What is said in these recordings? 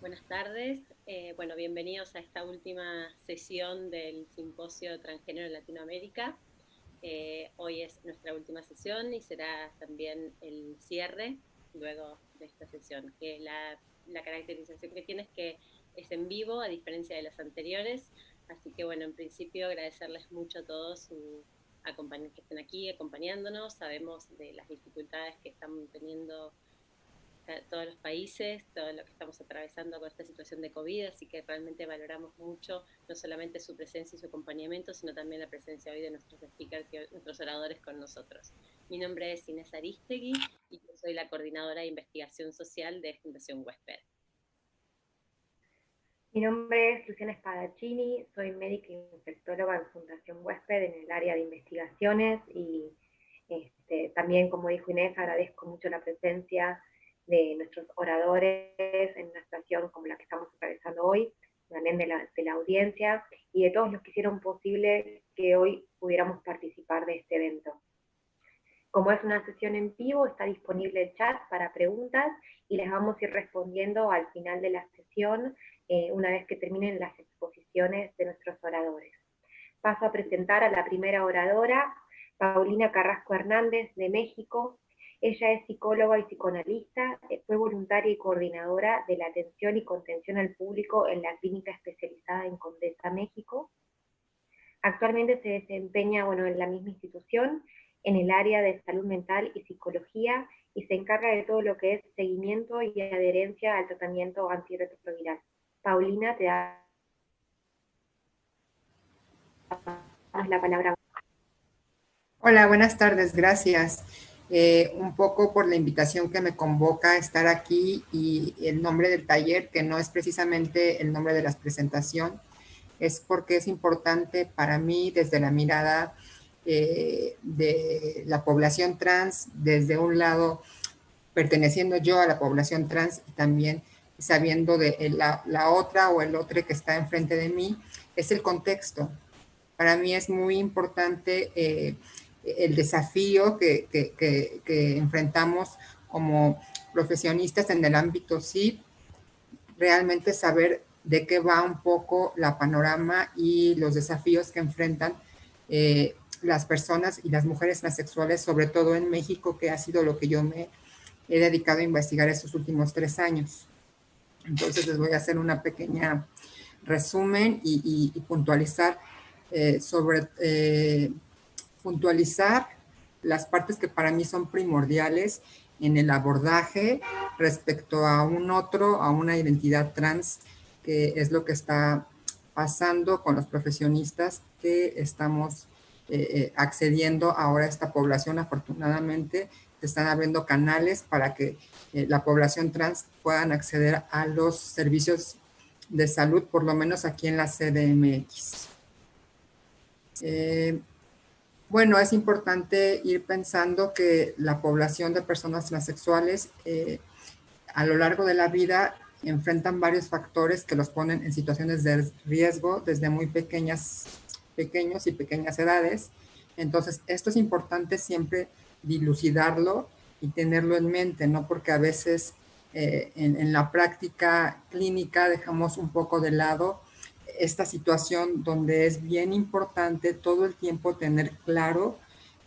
Buenas tardes. Bueno, bienvenidos a esta última sesión del Simposio Transgénero en Latinoamérica. Hoy es nuestra última sesión y será también el cierre luego de esta sesión, que la caracterización que tiene es que es en vivo, a diferencia de las anteriores. Así que, bueno, en principio agradecerles mucho a todos que estén aquí acompañándonos. Sabemos de las dificultades que están teniendo todos los países, todo lo que estamos atravesando con esta situación de COVID, así que realmente valoramos mucho no solamente su presencia y su acompañamiento, sino también la presencia hoy de nuestros speakers y nuestros oradores con nosotros. Mi nombre es Inés Aristegui y yo soy la coordinadora de investigación social de Fundación Huésped. Mi nombre es Luciana Spadaccini, soy médica e infectóloga en Fundación Huésped en el área de investigaciones y también, como dijo Inés, agradezco mucho la presencia de nuestros oradores en una situación como la que estamos atravesando hoy, también de la audiencia y de todos los que hicieron posible que hoy pudiéramos participar de este evento. Como es una sesión en vivo, está disponible el chat para preguntas y les vamos a ir respondiendo al final de la sesión, una vez que terminen las exposiciones de nuestros oradores. Paso a presentar a la primera oradora, Paulina Carrasco Hernández, de México. Ella es psicóloga y psicoanalista, fue voluntaria y coordinadora de la atención y contención al público en la clínica especializada en Condesa, México. Actualmente se desempeña en la misma institución, en el área de salud mental y psicología, y se encarga de todo lo que es seguimiento y adherencia al tratamiento antirretroviral. Paulina, te damos la palabra. Hola, buenas tardes, gracias. Un poco por la invitación que me convoca a estar aquí y el nombre del taller, que no es precisamente el nombre de la presentación, es porque es importante para mí desde la mirada de la población trans, desde un lado perteneciendo yo a la población trans y también sabiendo de la otra o el otro que está enfrente de mí, es el contexto. Para mí es muy importante el desafío que enfrentamos como profesionistas en el ámbito sí, realmente saber de qué va un poco la panorama y los desafíos que enfrentan las personas y las mujeres transexuales, sobre todo en México, que ha sido lo que yo me he dedicado a investigar estos últimos 3 años. Entonces les voy a hacer una pequeña resumen y puntualizar puntualizar las partes que para mí son primordiales en el abordaje respecto a a una identidad trans, que es lo que está pasando con los profesionistas que estamos accediendo ahora a esta población. Afortunadamente, se están abriendo canales para que la población trans puedan acceder a los servicios de salud, por lo menos aquí en la CDMX. Bueno, es importante ir pensando que la población de personas transexuales a lo largo de la vida enfrentan varios factores que los ponen en situaciones de riesgo desde muy pequeños y pequeñas edades. Entonces, esto es importante siempre dilucidarlo y tenerlo en mente, ¿no? Porque a veces en la práctica clínica dejamos un poco de lado esta situación donde es bien importante todo el tiempo tener claro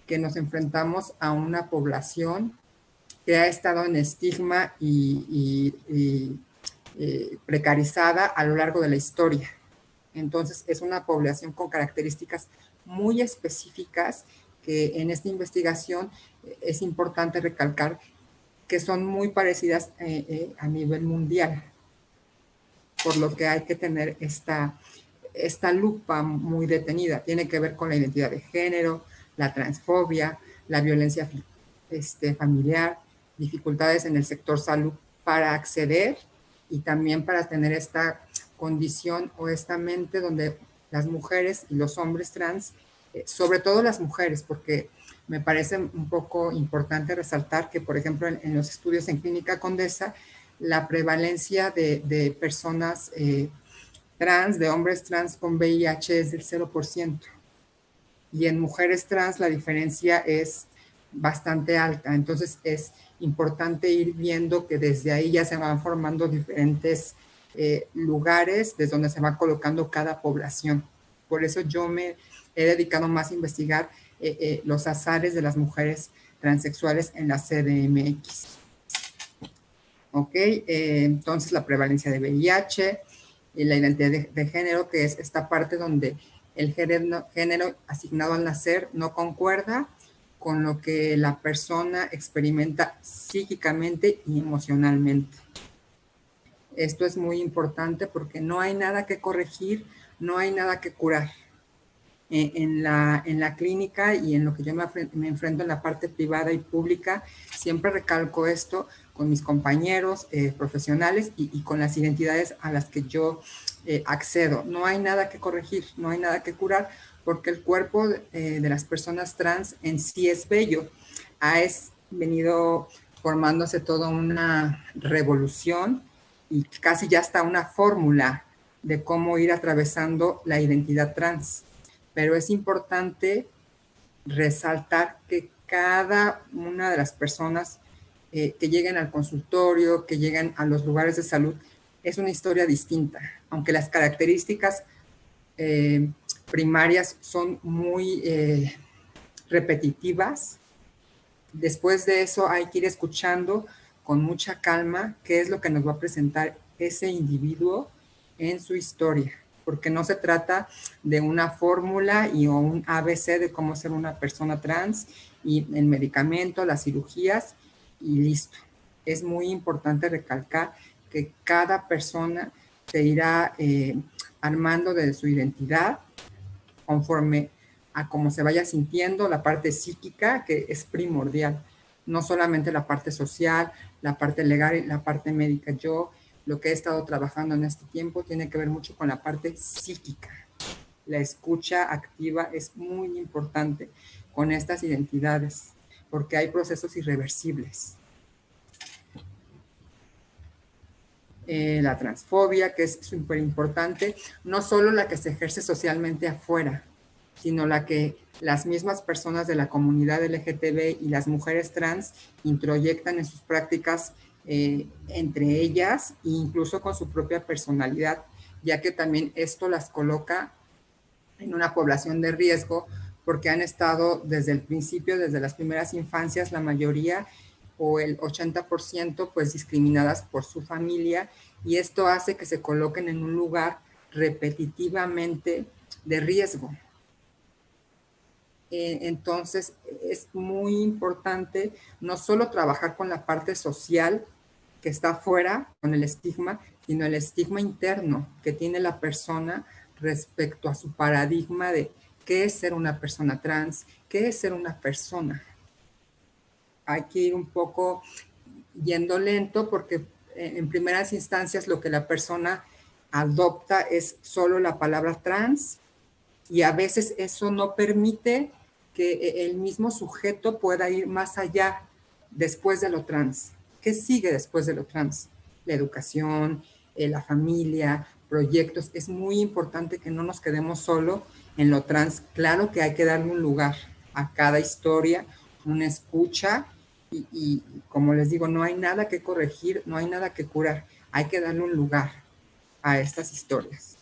que nos enfrentamos a una población que ha estado en estigma y precarizada a lo largo de la historia. Entonces, es una población con características muy específicas que en esta investigación es importante recalcar que son muy parecidas a nivel mundial, por lo que hay que tener esta lupa muy detenida. Tiene que ver con la identidad de género, la transfobia, la violencia familiar, dificultades en el sector salud para acceder y también para tener esta condición o esta mente donde las mujeres y los hombres trans, sobre todo las mujeres, porque me parece un poco importante resaltar que, por ejemplo, en los estudios en Clínica Condesa, la prevalencia de personas trans, de hombres trans con VIH es del 0%. Y en mujeres trans la diferencia es bastante alta. Entonces es importante ir viendo que desde ahí ya se van formando diferentes lugares desde donde se va colocando cada población. Por eso yo me he dedicado más a investigar los azares de las mujeres transexuales en la CDMX. ¿Ok? Entonces, la prevalencia de VIH y la identidad de género, que es esta parte donde el género asignado al nacer no concuerda con lo que la persona experimenta psíquicamente y emocionalmente. Esto es muy importante porque no hay nada que corregir, no hay nada que curar. En la clínica y en lo que yo me enfrento en la parte privada y pública, siempre recalco esto con mis compañeros profesionales y con las identidades a las que yo accedo. No hay nada que corregir, no hay nada que curar, porque el cuerpo de las personas trans en sí es bello. Ha venido formándose toda una revolución y casi ya está una fórmula de cómo ir atravesando la identidad trans. Pero es importante resaltar que cada una de las personas que lleguen al consultorio, que lleguen a los lugares de salud, es una historia distinta. Aunque las características primarias son muy repetitivas, después de eso hay que ir escuchando con mucha calma qué es lo que nos va a presentar ese individuo en su historia, porque no se trata de una fórmula o un ABC de cómo ser una persona trans y el medicamento, las cirugías y listo. Es muy importante recalcar que cada persona se irá armando de su identidad conforme a cómo se vaya sintiendo, la parte psíquica, que es primordial, no solamente la parte social, la parte legal y la parte médica. Yo lo que he estado trabajando en este tiempo tiene que ver mucho con la parte psíquica. La escucha activa es muy importante con estas identidades, porque hay procesos irreversibles. La transfobia, que es súper importante, no solo la que se ejerce socialmente afuera, sino la que las mismas personas de la comunidad LGTB y las mujeres trans introyectan en sus prácticas entre ellas e incluso con su propia personalidad, ya que también esto las coloca en una población de riesgo porque han estado desde el principio, desde las primeras infancias, la mayoría o el 80% pues discriminadas por su familia, y esto hace que se coloquen en un lugar repetitivamente de riesgo. Entonces es muy importante no solo trabajar con la parte social que está afuera, con el estigma, sino el estigma interno que tiene la persona respecto a su paradigma de qué es ser una persona trans, qué es ser una persona. Hay que ir un poco yendo lento porque en primeras instancias lo que la persona adopta es solo la palabra trans y a veces eso no permite que el mismo sujeto pueda ir más allá después de lo trans. ¿Qué sigue después de lo trans? La educación, la familia, proyectos. Es muy importante que no nos quedemos solo en lo trans. Claro que hay que darle un lugar a cada historia, una escucha y como les digo, no hay nada que corregir, no hay nada que curar. Hay que darle un lugar a estas historias.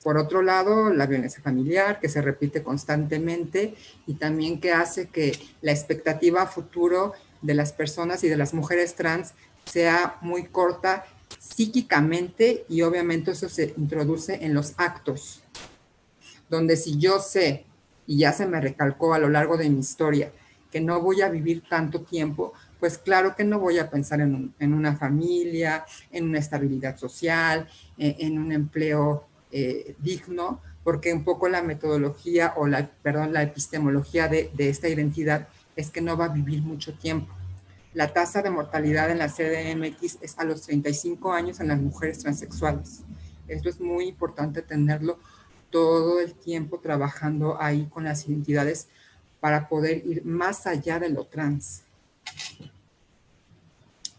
Por otro lado, la violencia familiar, que se repite constantemente y también que hace que la expectativa a futuro de las personas y de las mujeres trans sea muy corta psíquicamente, y obviamente eso se introduce en los actos, donde si yo sé, y ya se me recalcó a lo largo de mi historia, que no voy a vivir tanto tiempo, pues claro que no voy a pensar en una familia, en una estabilidad social, en un empleo digno, porque un poco la metodología o la epistemología de esta identidad es que no va a vivir mucho tiempo. La tasa de mortalidad en la CDMX es a los 35 años en las mujeres transexuales. Esto es muy importante tenerlo todo el tiempo trabajando ahí con las identidades para poder ir más allá de lo trans.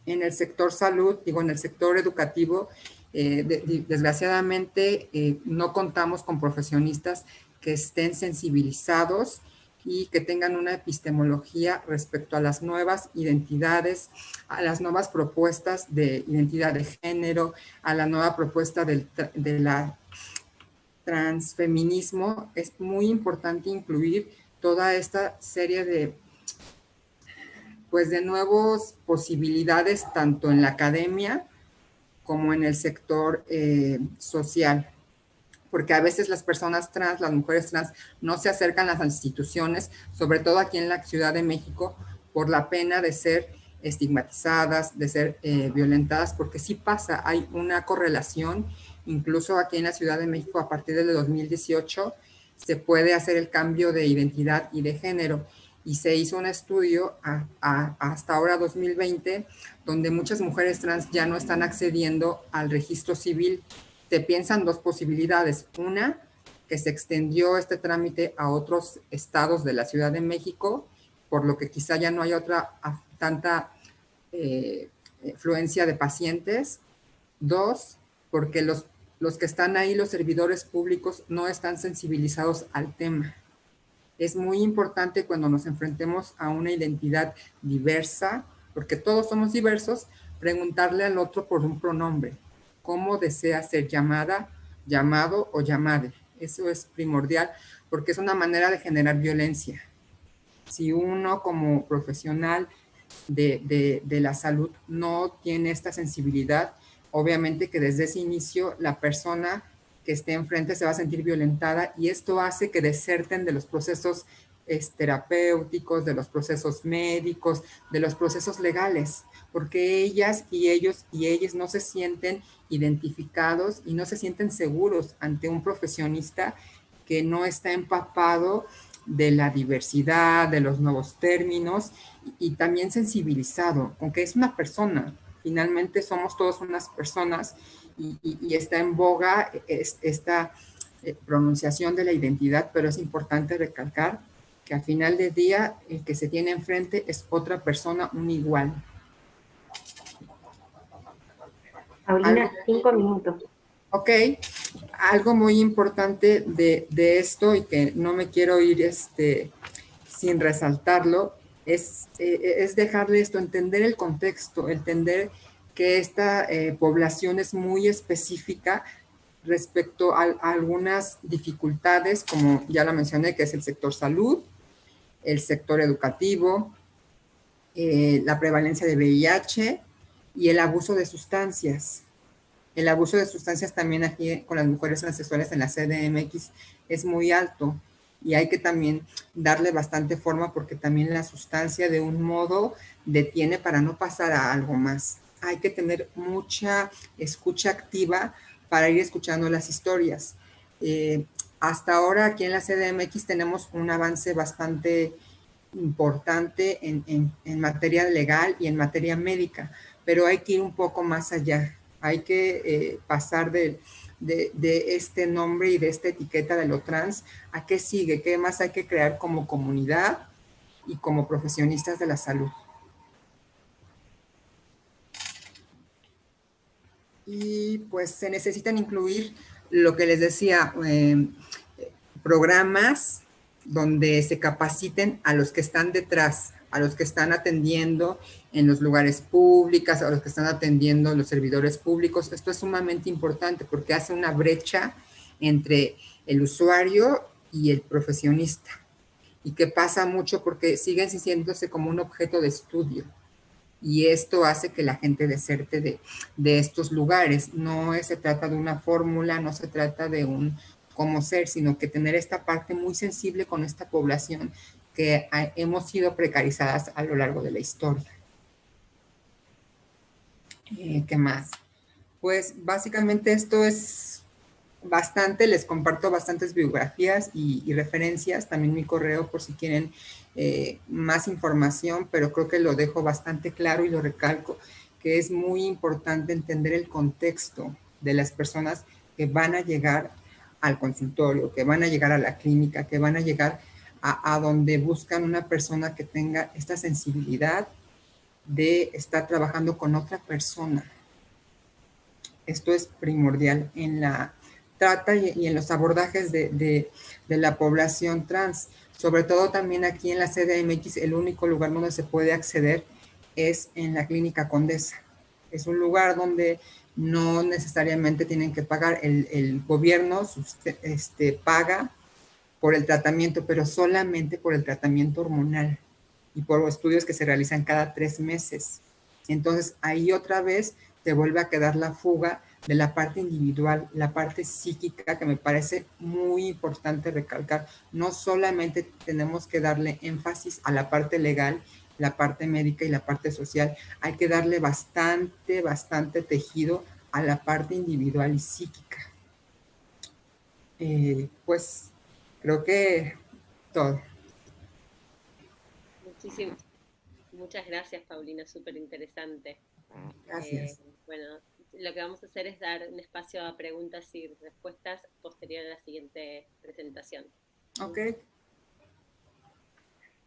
En el sector salud, en el sector educativo, desgraciadamente no contamos con profesionistas que estén sensibilizados y que tengan una epistemología respecto a las nuevas identidades, a las nuevas propuestas de identidad de género, a la nueva propuesta de la transfeminismo. Es muy importante incluir toda esta serie de, pues, de nuevas posibilidades, tanto en la academia como en el sector social, porque a veces las personas trans, las mujeres trans, no se acercan a las instituciones, sobre todo aquí en la Ciudad de México, por la pena de ser estigmatizadas, de ser violentadas, porque sí pasa, hay una correlación, incluso aquí en la Ciudad de México, a partir del 2018, se puede hacer el cambio de identidad y de género, y se hizo un estudio hasta ahora 2020, donde muchas mujeres trans ya no están accediendo al registro civil. Se piensan dos posibilidades. Una, que se extendió este trámite a otros estados de la Ciudad de México, por lo que quizá ya no hay tanta fluencia de pacientes. Dos, porque los que están ahí, los servidores públicos, no están sensibilizados al tema. Es muy importante cuando nos enfrentemos a una identidad diversa, porque todos somos diversos, preguntarle al otro por un pronombre. ¿Cómo desea ser llamada, llamado o llamade? Eso es primordial, porque es una manera de generar violencia. Si uno como profesional de la salud no tiene esta sensibilidad, obviamente que desde ese inicio la persona que esté enfrente se va a sentir violentada, y esto hace que deserten de los procesos terapéuticos, de los procesos médicos, de los procesos legales, porque ellas y ellos y ellas no se sienten identificados y no se sienten seguros ante un profesionista que no está empapado de la diversidad, de los nuevos términos, y también sensibilizado, aunque es una persona. Finalmente somos todos unas personas, y está en boga esta pronunciación de la identidad, pero es importante recalcar que al final del día el que se tiene enfrente es otra persona, un igual. Paulina, 5 minutos. Ok, algo muy importante de esto, y que no me quiero ir sin resaltarlo, es dejarle esto, entender el contexto, entender que esta población es muy específica respecto a algunas dificultades, como ya la mencioné, que es el sector salud, el sector educativo, la prevalencia de VIH y el abuso de sustancias. El abuso de sustancias también aquí con las mujeres transexuales en la CDMX es muy alto, y hay que también darle bastante forma, porque también la sustancia de un modo detiene para no pasar a algo más. Hay que tener mucha escucha activa para ir escuchando las historias. Hasta ahora aquí en la CDMX tenemos un avance bastante importante en materia legal y en materia médica, pero hay que ir un poco más allá. Hay que pasar de este nombre y de esta etiqueta de lo trans a qué sigue, qué más hay que crear como comunidad y como profesionistas de la salud. Y pues se necesitan incluir lo que les decía, programas donde se capaciten a los que están detrás, a los que están atendiendo en los lugares públicos, a los que están atendiendo los servidores públicos. Esto es sumamente importante porque hace una brecha entre el usuario y el profesionista, y que pasa mucho porque siguen sintiéndose como un objeto de estudio, y esto hace que la gente deserte de estos lugares. No se trata de una fórmula, no se trata de un cómo ser, sino que tener esta parte muy sensible con esta población que hemos sido precarizadas a lo largo de la historia. ¿Qué más? Pues básicamente esto es bastante, les comparto bastantes biografías y referencias, también mi correo por si quieren más información, pero creo que lo dejo bastante claro y lo recalco, que es muy importante entender el contexto de las personas que van a llegar al consultorio, que van a llegar a la clínica, que van a llegar a donde buscan una persona que tenga esta sensibilidad de estar trabajando con otra persona. Esto es primordial en la trata y en los abordajes de la población trans. Sobre todo también aquí en la CDMX, el único lugar donde se puede acceder es en la Clínica Condesa. Es un lugar donde no necesariamente tienen que pagar, el gobierno paga por el tratamiento, pero solamente por el tratamiento hormonal y por estudios que se realizan cada 3 meses. Entonces, ahí otra vez te vuelve a quedar la fuga de la parte individual, la parte psíquica, que me parece muy importante recalcar. No solamente tenemos que darle énfasis a la parte legal, la parte médica y la parte social, hay que darle bastante tejido a la parte individual y psíquica. Pues creo que todo. Muchas gracias, Paulina, súper interesante. Gracias. Bueno, lo que vamos a hacer es dar un espacio a preguntas y respuestas posterior a la siguiente presentación. Ok.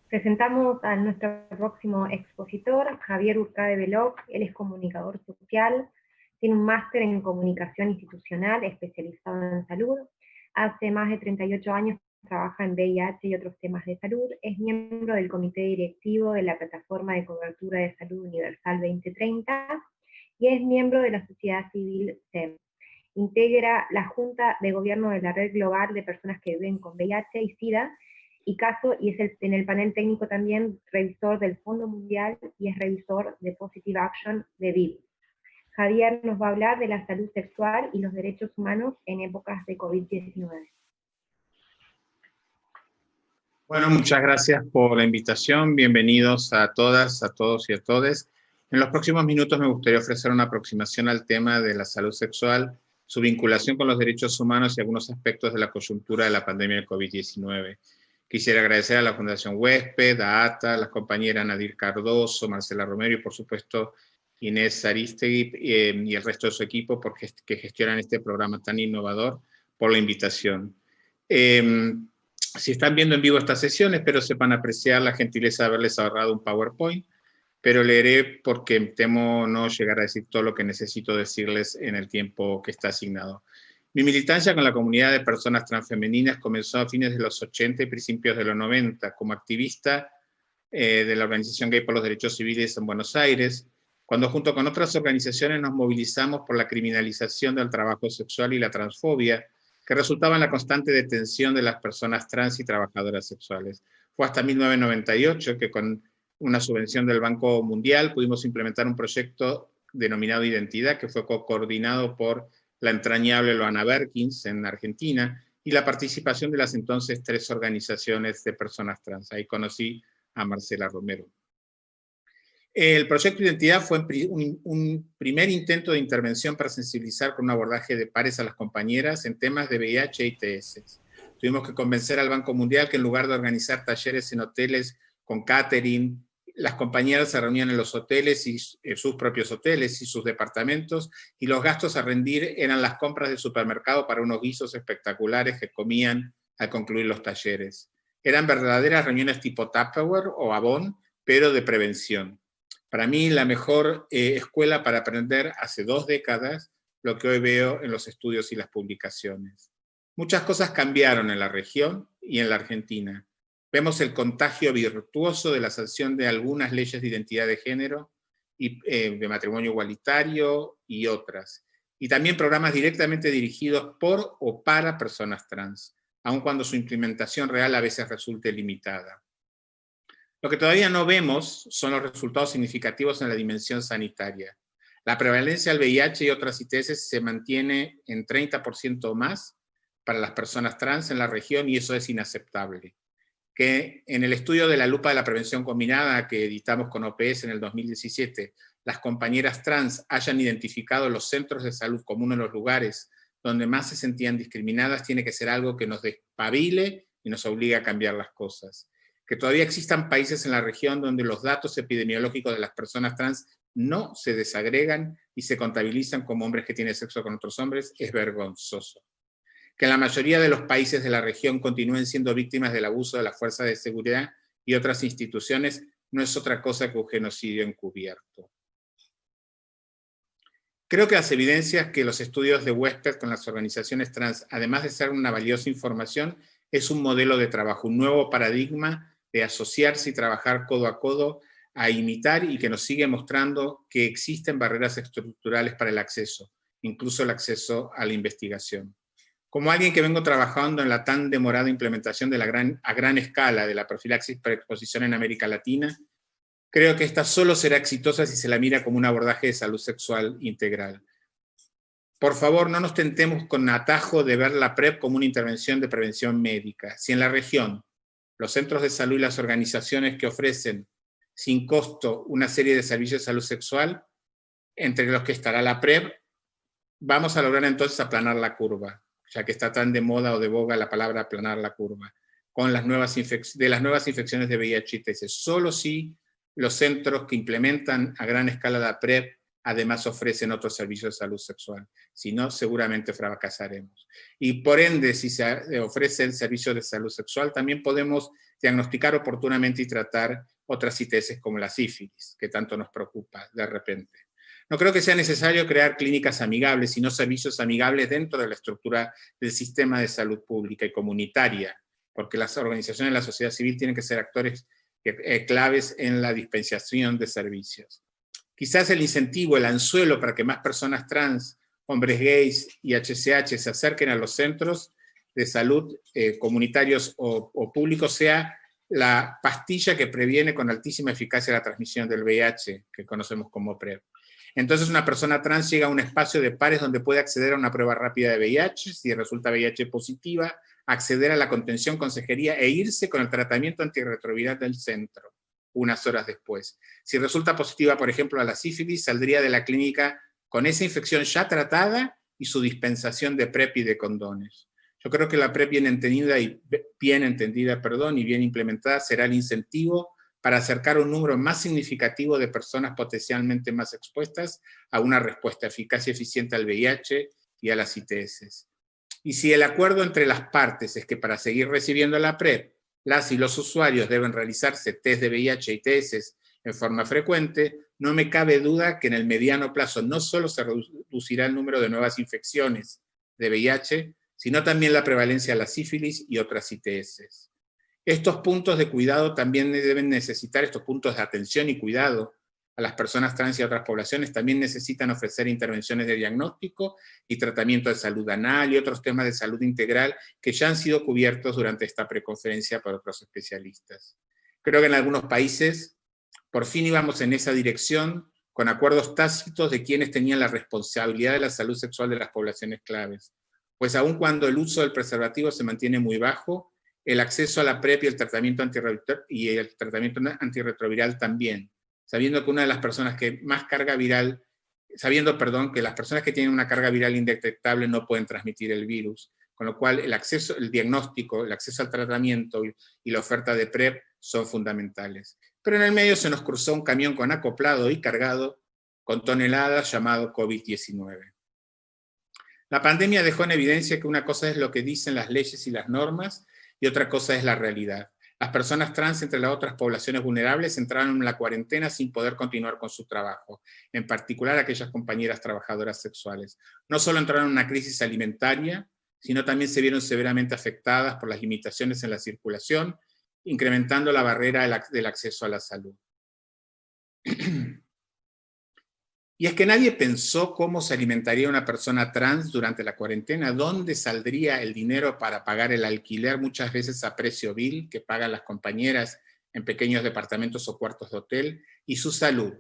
Presentamos a nuestro próximo expositor, Javier Urcade Veloc. Él es comunicador social, tiene un máster en comunicación institucional especializado en salud. Hace más de 38 años trabaja en VIH y otros temas de salud. Es miembro del comité directivo de la Plataforma de Cobertura de Salud Universal 2030 y es miembro de la sociedad civil SEM. Integra la Junta de Gobierno de la Red Global de Personas que Viven con VIH y SIDA, y es en el panel técnico también revisor del Fondo Mundial y es revisor de Positive Action de VIV. Javier nos va a hablar de la salud sexual y los derechos humanos en épocas de COVID-19. Bueno, muchas gracias por la invitación. Bienvenidos a todas, a todos y a todes. En los próximos minutos me gustaría ofrecer una aproximación al tema de la salud sexual, su vinculación con los derechos humanos y algunos aspectos de la coyuntura de la pandemia del COVID-19. Quisiera agradecer a la Fundación Huésped, a ATA, a las compañeras Nadir Cardoso, Marcela Romero y por supuesto Inés Aristegui y el resto de su equipo que gestionan este programa tan innovador, por la invitación. Si están viendo en vivo esta sesión, espero sepan apreciar la gentileza de haberles ahorrado un PowerPoint, pero leeré porque temo no llegar a decir todo lo que necesito decirles en el tiempo que está asignado. Mi militancia con la comunidad de personas transfemeninas comenzó a fines de los 80 y principios de los 90 como activista de la Organización Gay por los Derechos Civiles en Buenos Aires, cuando junto con otras organizaciones nos movilizamos por la criminalización del trabajo sexual y la transfobia, que resultaba en la constante detención de las personas trans y trabajadoras sexuales. Fue hasta 1998 que con una subvención del Banco Mundial pudimos implementar un proyecto denominado Identidad, que fue coordinado por la entrañable Loana Berkins en Argentina, y la participación de las entonces 3 organizaciones de personas trans. Ahí conocí a Marcela Romero. El proyecto Identidad fue un primer intento de intervención para sensibilizar con un abordaje de pares a las compañeras en temas de VIH y ITS. Tuvimos que convencer al Banco Mundial que en lugar de organizar talleres en hoteles con catering, las compañeras se reunían en los hoteles y sus propios hoteles y sus departamentos, y los gastos a rendir eran las compras de supermercado para unos guisos espectaculares que comían al concluir los talleres. Eran verdaderas reuniones tipo Tupperware o Avon, pero de prevención. Para mí, la mejor escuela para aprender hace 2 décadas lo que hoy veo en los estudios y las publicaciones. Muchas cosas cambiaron en la región y en la Argentina. Vemos el contagio virtuoso de la sanción de algunas leyes de identidad de género y de matrimonio igualitario y otras. Y también programas directamente dirigidos por o para personas trans, aun cuando su implementación real a veces resulte limitada. Lo que todavía no vemos son los resultados significativos en la dimensión sanitaria. La prevalencia del VIH y otras ITS se mantiene en 30% o más para las personas trans en la región, y eso es inaceptable. Que en el estudio de la lupa de la prevención combinada que editamos con OPS en el 2017, las compañeras trans hayan identificado los centros de salud como uno de los lugares donde más se sentían discriminadas, tiene que ser algo que nos despabile y nos obliga a cambiar las cosas. Que todavía existan países en la región donde los datos epidemiológicos de las personas trans no se desagregan y se contabilizan como hombres que tienen sexo con otros hombres es vergonzoso. Que la mayoría de los países de la región continúen siendo víctimas del abuso de las fuerzas de seguridad y otras instituciones no es otra cosa que un genocidio encubierto. Creo que las evidencias que los estudios de Wesper con las organizaciones trans, además de ser una valiosa información, es un modelo de trabajo, un nuevo paradigma de asociarse y trabajar codo a codo, a imitar, y que nos sigue mostrando que existen barreras estructurales para el acceso, incluso el acceso a la investigación. Como alguien que vengo trabajando en la tan demorada implementación a gran escala de la profilaxis preexposición en América Latina, creo que esta solo será exitosa si se la mira como un abordaje de salud sexual integral. Por favor, no nos tentemos con atajo de ver la PrEP como una intervención de prevención médica. Si en la región los centros de salud y las organizaciones que ofrecen sin costo una serie de servicios de salud sexual, entre los que estará la PrEP, vamos a lograr entonces aplanar la curva, ya que está tan de moda o de boga la palabra aplanar la curva, con las nuevas infecciones de VIH y TC. Solo si los centros que implementan a gran escala la PrEP además ofrecen otros servicios de salud sexual. Si no, seguramente fracasaremos. Y por ende, si se ofrecen servicios de salud sexual, también podemos diagnosticar oportunamente y tratar otras ITS como la sífilis, que tanto nos preocupa de repente. No creo que sea necesario crear clínicas amigables, sino servicios amigables dentro de la estructura del sistema de salud pública y comunitaria, porque las organizaciones de la sociedad civil tienen que ser actores claves en la dispensación de servicios. Quizás el incentivo, el anzuelo para que más personas trans, hombres gays y HCH se acerquen a los centros de salud comunitarios o públicos sea la pastilla que previene con altísima eficacia la transmisión del VIH, que conocemos como PrEP. Entonces una persona trans llega a un espacio de pares donde puede acceder a una prueba rápida de VIH, si resulta VIH positiva, acceder a la contención, consejería e irse con el tratamiento antirretroviral del centro unas horas después. Si resulta positiva, por ejemplo, a la sífilis, saldría de la clínica con esa infección ya tratada y su dispensación de PrEP y de condones. Yo creo que la PrEP bien entendida y bien implementada será el incentivo para acercar un número más significativo de personas potencialmente más expuestas a una respuesta eficaz y eficiente al VIH y a las ITS. Y si el acuerdo entre las partes es que para seguir recibiendo la PrEP, las y los usuarios deben realizarse test de VIH y ITS en forma frecuente, no me cabe duda que en el mediano plazo no solo se reducirá el número de nuevas infecciones de VIH, sino también la prevalencia de la sífilis y otras ITS. Estos puntos de cuidado también deben necesitar, estos puntos de atención y cuidado a las personas trans y a otras poblaciones, también necesitan ofrecer intervenciones de diagnóstico y tratamiento de salud anal y otros temas de salud integral que ya han sido cubiertos durante esta preconferencia por otros especialistas. Creo que en algunos países por fin íbamos en esa dirección con acuerdos tácitos de quienes tenían la responsabilidad de la salud sexual de las poblaciones claves. Pues aun cuando el uso del preservativo se mantiene muy bajo, el acceso a la PrEP y el tratamiento antirretroviral también, sabiendo que una de las personas que más carga viral, que las personas que tienen una carga viral indetectable no pueden transmitir el virus, con lo cual el acceso, el diagnóstico, el acceso al tratamiento y la oferta de PrEP son fundamentales. Pero en el medio se nos cruzó un camión con acoplado y cargado con toneladas llamado COVID-19. La pandemia dejó en evidencia que una cosa es lo que dicen las leyes y las normas y otra cosa es la realidad. Las personas trans, entre las otras poblaciones vulnerables, entraron en la cuarentena sin poder continuar con su trabajo, en particular aquellas compañeras trabajadoras sexuales. No solo entraron en una crisis alimentaria, sino también se vieron severamente afectadas por las limitaciones en la circulación, incrementando la barrera del acceso a la salud. Y es que nadie pensó cómo se alimentaría una persona trans durante la cuarentena, dónde saldría el dinero para pagar el alquiler, muchas veces a precio vil, que pagan las compañeras en pequeños departamentos o cuartos de hotel, y su salud,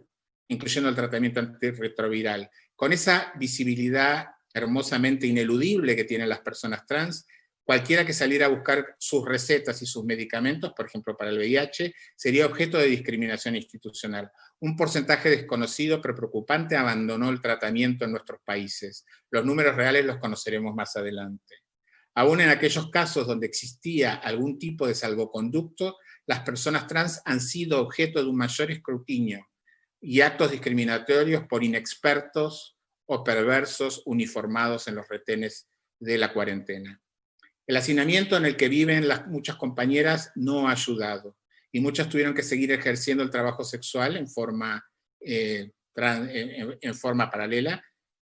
incluyendo el tratamiento antirretroviral. Con esa visibilidad hermosamente ineludible que tienen las personas trans, cualquiera que saliera a buscar sus recetas y sus medicamentos, por ejemplo para el VIH, sería objeto de discriminación institucional. Un porcentaje desconocido pero preocupante abandonó el tratamiento en nuestros países. Los números reales los conoceremos más adelante. Aún en aquellos casos donde existía algún tipo de salvoconducto, las personas trans han sido objeto de un mayor escrutinio y actos discriminatorios por inexpertos o perversos uniformados en los retenes de la cuarentena. El hacinamiento en el que viven muchas compañeras no ha ayudado y muchas tuvieron que seguir ejerciendo el trabajo sexual en forma paralela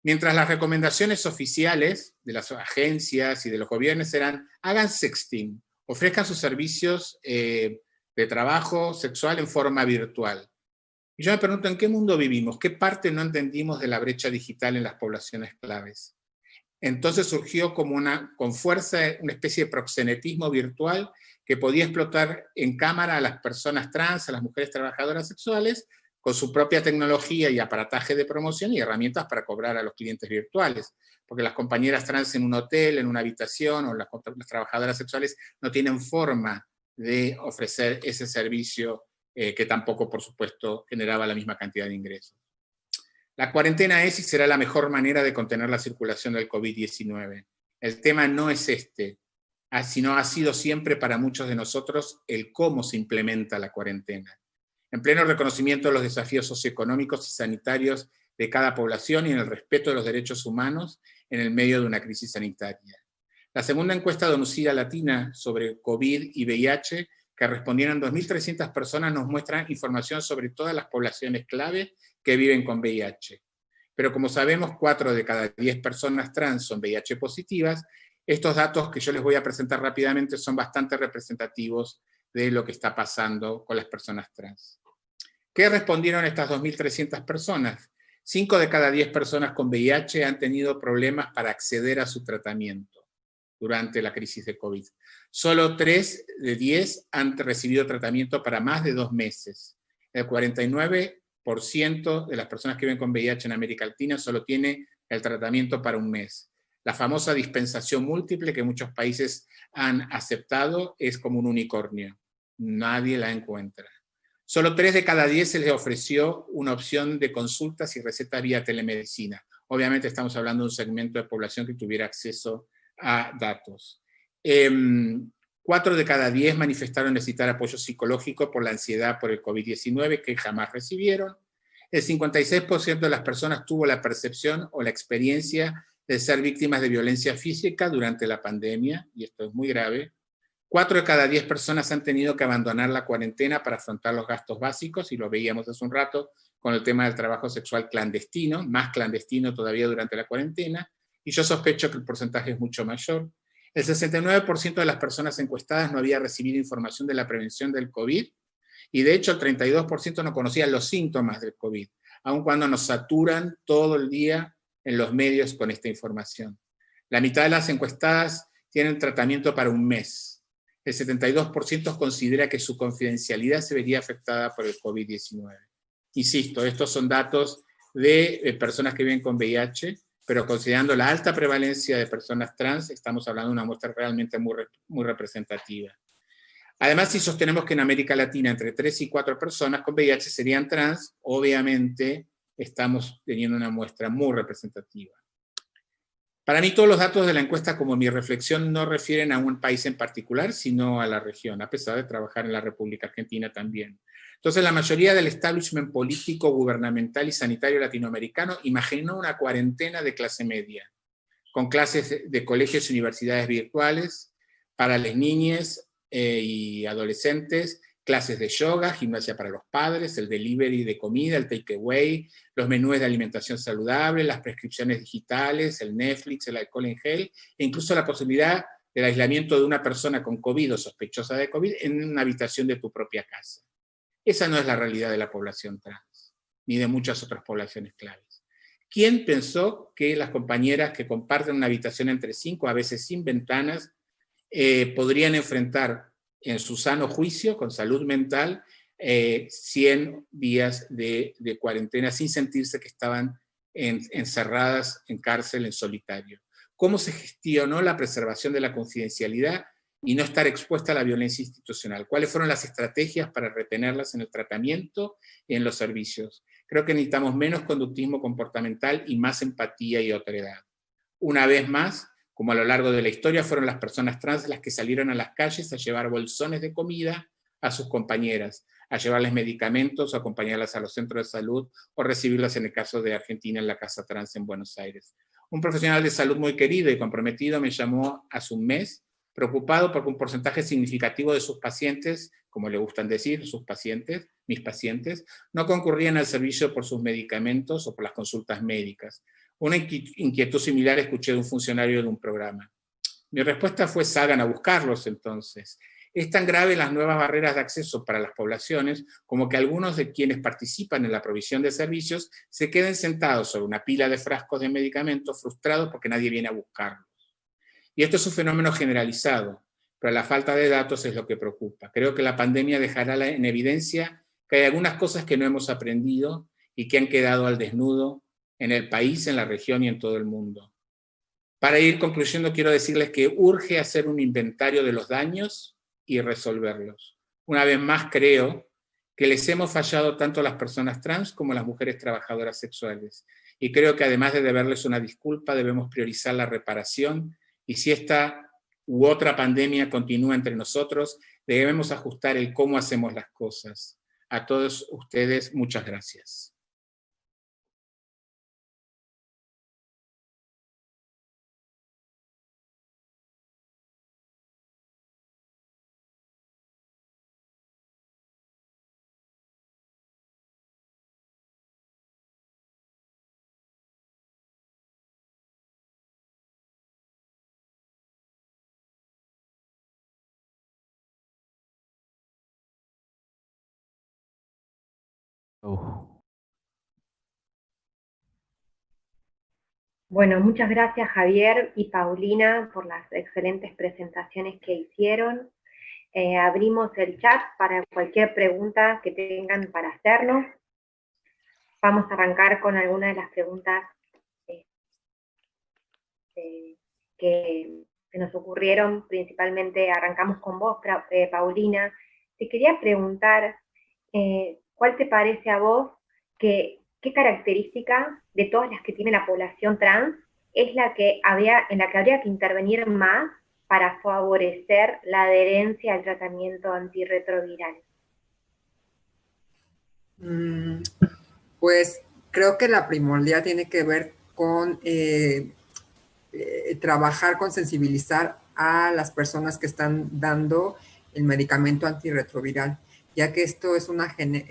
Mientras las recomendaciones oficiales de las agencias y de los gobiernos eran, hagan sexting, ofrezcan sus servicios de trabajo sexual en forma virtual. Y yo me pregunto, ¿en qué mundo vivimos? ¿Qué parte no entendimos de la brecha digital en las poblaciones claves? Entonces surgió como con fuerza una especie de proxenetismo virtual que podía explotar en cámara a las personas trans, a las mujeres trabajadoras sexuales, con su propia tecnología y aparataje de promoción y herramientas para cobrar a los clientes virtuales. Porque las compañeras trans en un hotel, en una habitación, o las trabajadoras sexuales no tienen forma de ofrecer ese servicio que tampoco, por supuesto, generaba la misma cantidad de ingresos. La cuarentena es y será la mejor manera de contener la circulación del COVID-19. El tema no es este, sino ha sido siempre para muchos de nosotros el cómo se implementa la cuarentena. En pleno reconocimiento de los desafíos socioeconómicos y sanitarios de cada población y en el respeto de los derechos humanos en el medio de una crisis sanitaria. La segunda encuesta de Onusira Latina sobre COVID y VIH, que respondieron 2.300 personas, nos muestra información sobre todas las poblaciones clave que viven con VIH. Pero como sabemos, 4 de cada 10 personas trans son VIH positivas. Estos datos que yo les voy a presentar rápidamente son bastante representativos de lo que está pasando con las personas trans. ¿Qué respondieron estas 2.300 personas? 5 de cada 10 personas con VIH han tenido problemas para acceder a su tratamiento durante la crisis de COVID. Solo 3 de 10 han recibido tratamiento para más de 2 meses. El 49% de las personas que viven con VIH en América Latina solo tiene el tratamiento para un mes. La famosa dispensación múltiple que muchos países han aceptado es como un unicornio. Nadie la encuentra. Solo 3 de cada 10 se les ofreció una opción de consultas y recetas vía telemedicina. Obviamente estamos hablando de un segmento de población que tuviera acceso a datos. 4 de cada 10 manifestaron necesitar apoyo psicológico por la ansiedad por el COVID-19 que jamás recibieron. El 56% de las personas tuvo la percepción o la experiencia de ser víctimas de violencia física durante la pandemia, y esto es muy grave. 4 de cada 10 personas han tenido que abandonar la cuarentena para afrontar los gastos básicos, y lo veíamos hace un rato con el tema del trabajo sexual clandestino, más clandestino todavía durante la cuarentena, y yo sospecho que el porcentaje es mucho mayor. El 69% de las personas encuestadas no había recibido información de la prevención del COVID, y de hecho el 32% no conocía los síntomas del COVID, aun cuando nos saturan todo el día en los medios con esta información. La mitad de las encuestadas tienen tratamiento para un mes. El 72% considera que su confidencialidad se vería afectada por el COVID-19. Insisto, estos son datos de personas que viven con VIH, pero considerando la alta prevalencia de personas trans, estamos hablando de una muestra realmente muy representativa. Además, si sostenemos que en América Latina entre 3 y 4 personas con VIH serían trans, obviamente estamos teniendo una muestra muy representativa. Para mí todos los datos de la encuesta, como mi reflexión, no refieren a un país en particular, sino a la región, a pesar de trabajar en la República Argentina también. Entonces, la mayoría del establishment político, gubernamental y sanitario latinoamericano imaginó una cuarentena de clase media, con clases de colegios y universidades virtuales para las niñas y adolescentes, clases de yoga, gimnasia para los padres, el delivery de comida, el takeaway, los menús de alimentación saludable, las prescripciones digitales, el Netflix, el alcohol en gel, e incluso la posibilidad del aislamiento de una persona con COVID o sospechosa de COVID en una habitación de tu propia casa. Esa no es la realidad de la población trans, ni de muchas otras poblaciones claves. ¿Quién pensó que las compañeras que comparten una habitación entre 5, a veces sin ventanas, podrían enfrentar en su sano juicio, con salud mental, 100 días de cuarentena sin sentirse que estaban encerradas en cárcel en solitario? ¿Cómo se gestionó la preservación de la confidencialidad y no estar expuesta a la violencia institucional? ¿Cuáles fueron las estrategias para retenerlas en el tratamiento y en los servicios? Creo que necesitamos menos conductismo comportamental y más empatía y otredad. Una vez más, como a lo largo de la historia, fueron las personas trans las que salieron a las calles a llevar bolsones de comida a sus compañeras, a llevarles medicamentos, a acompañarlas a los centros de salud o recibirlas, en el caso de Argentina, en la Casa Trans en Buenos Aires. Un profesional de salud muy querido y comprometido me llamó hace un mes, preocupado porque un porcentaje significativo de sus pacientes, como le gustan decir, sus pacientes, mis pacientes, no concurrían al servicio por sus medicamentos o por las consultas médicas. Una inquietud similar escuché de un funcionario de un programa. Mi respuesta fue: salgan a buscarlos entonces. Es tan grave las nuevas barreras de acceso para las poblaciones como que algunos de quienes participan en la provisión de servicios se queden sentados sobre una pila de frascos de medicamentos frustrados porque nadie viene a buscarlos. Y esto es un fenómeno generalizado, pero la falta de datos es lo que preocupa. Creo que la pandemia dejará en evidencia que hay algunas cosas que no hemos aprendido y que han quedado al desnudo en el país, en la región y en todo el mundo. Para ir concluyendo, quiero decirles que urge hacer un inventario de los daños y resolverlos. Una vez más, creo que les hemos fallado tanto a las personas trans como a las mujeres trabajadoras sexuales. Y creo que además de deberles una disculpa, debemos priorizar la reparación, y si esta u otra pandemia continúa entre nosotros, debemos ajustar el cómo hacemos las cosas. A todos ustedes, muchas gracias. Oh. Bueno, muchas gracias Javier y Paulina por las excelentes presentaciones que hicieron. Abrimos el chat para cualquier pregunta que tengan para hacernos. Vamos a arrancar con algunas de las preguntas que nos ocurrieron. Principalmente arrancamos con vos, Paulina. Te quería preguntar, ¿cuál te parece a vos qué característica de todas las que tiene la población trans es en la que habría que intervenir más para favorecer la adherencia al tratamiento antirretroviral? Pues creo que la primordial tiene que ver con trabajar con sensibilizar a las personas que están dando el medicamento antirretroviral, ya que esto es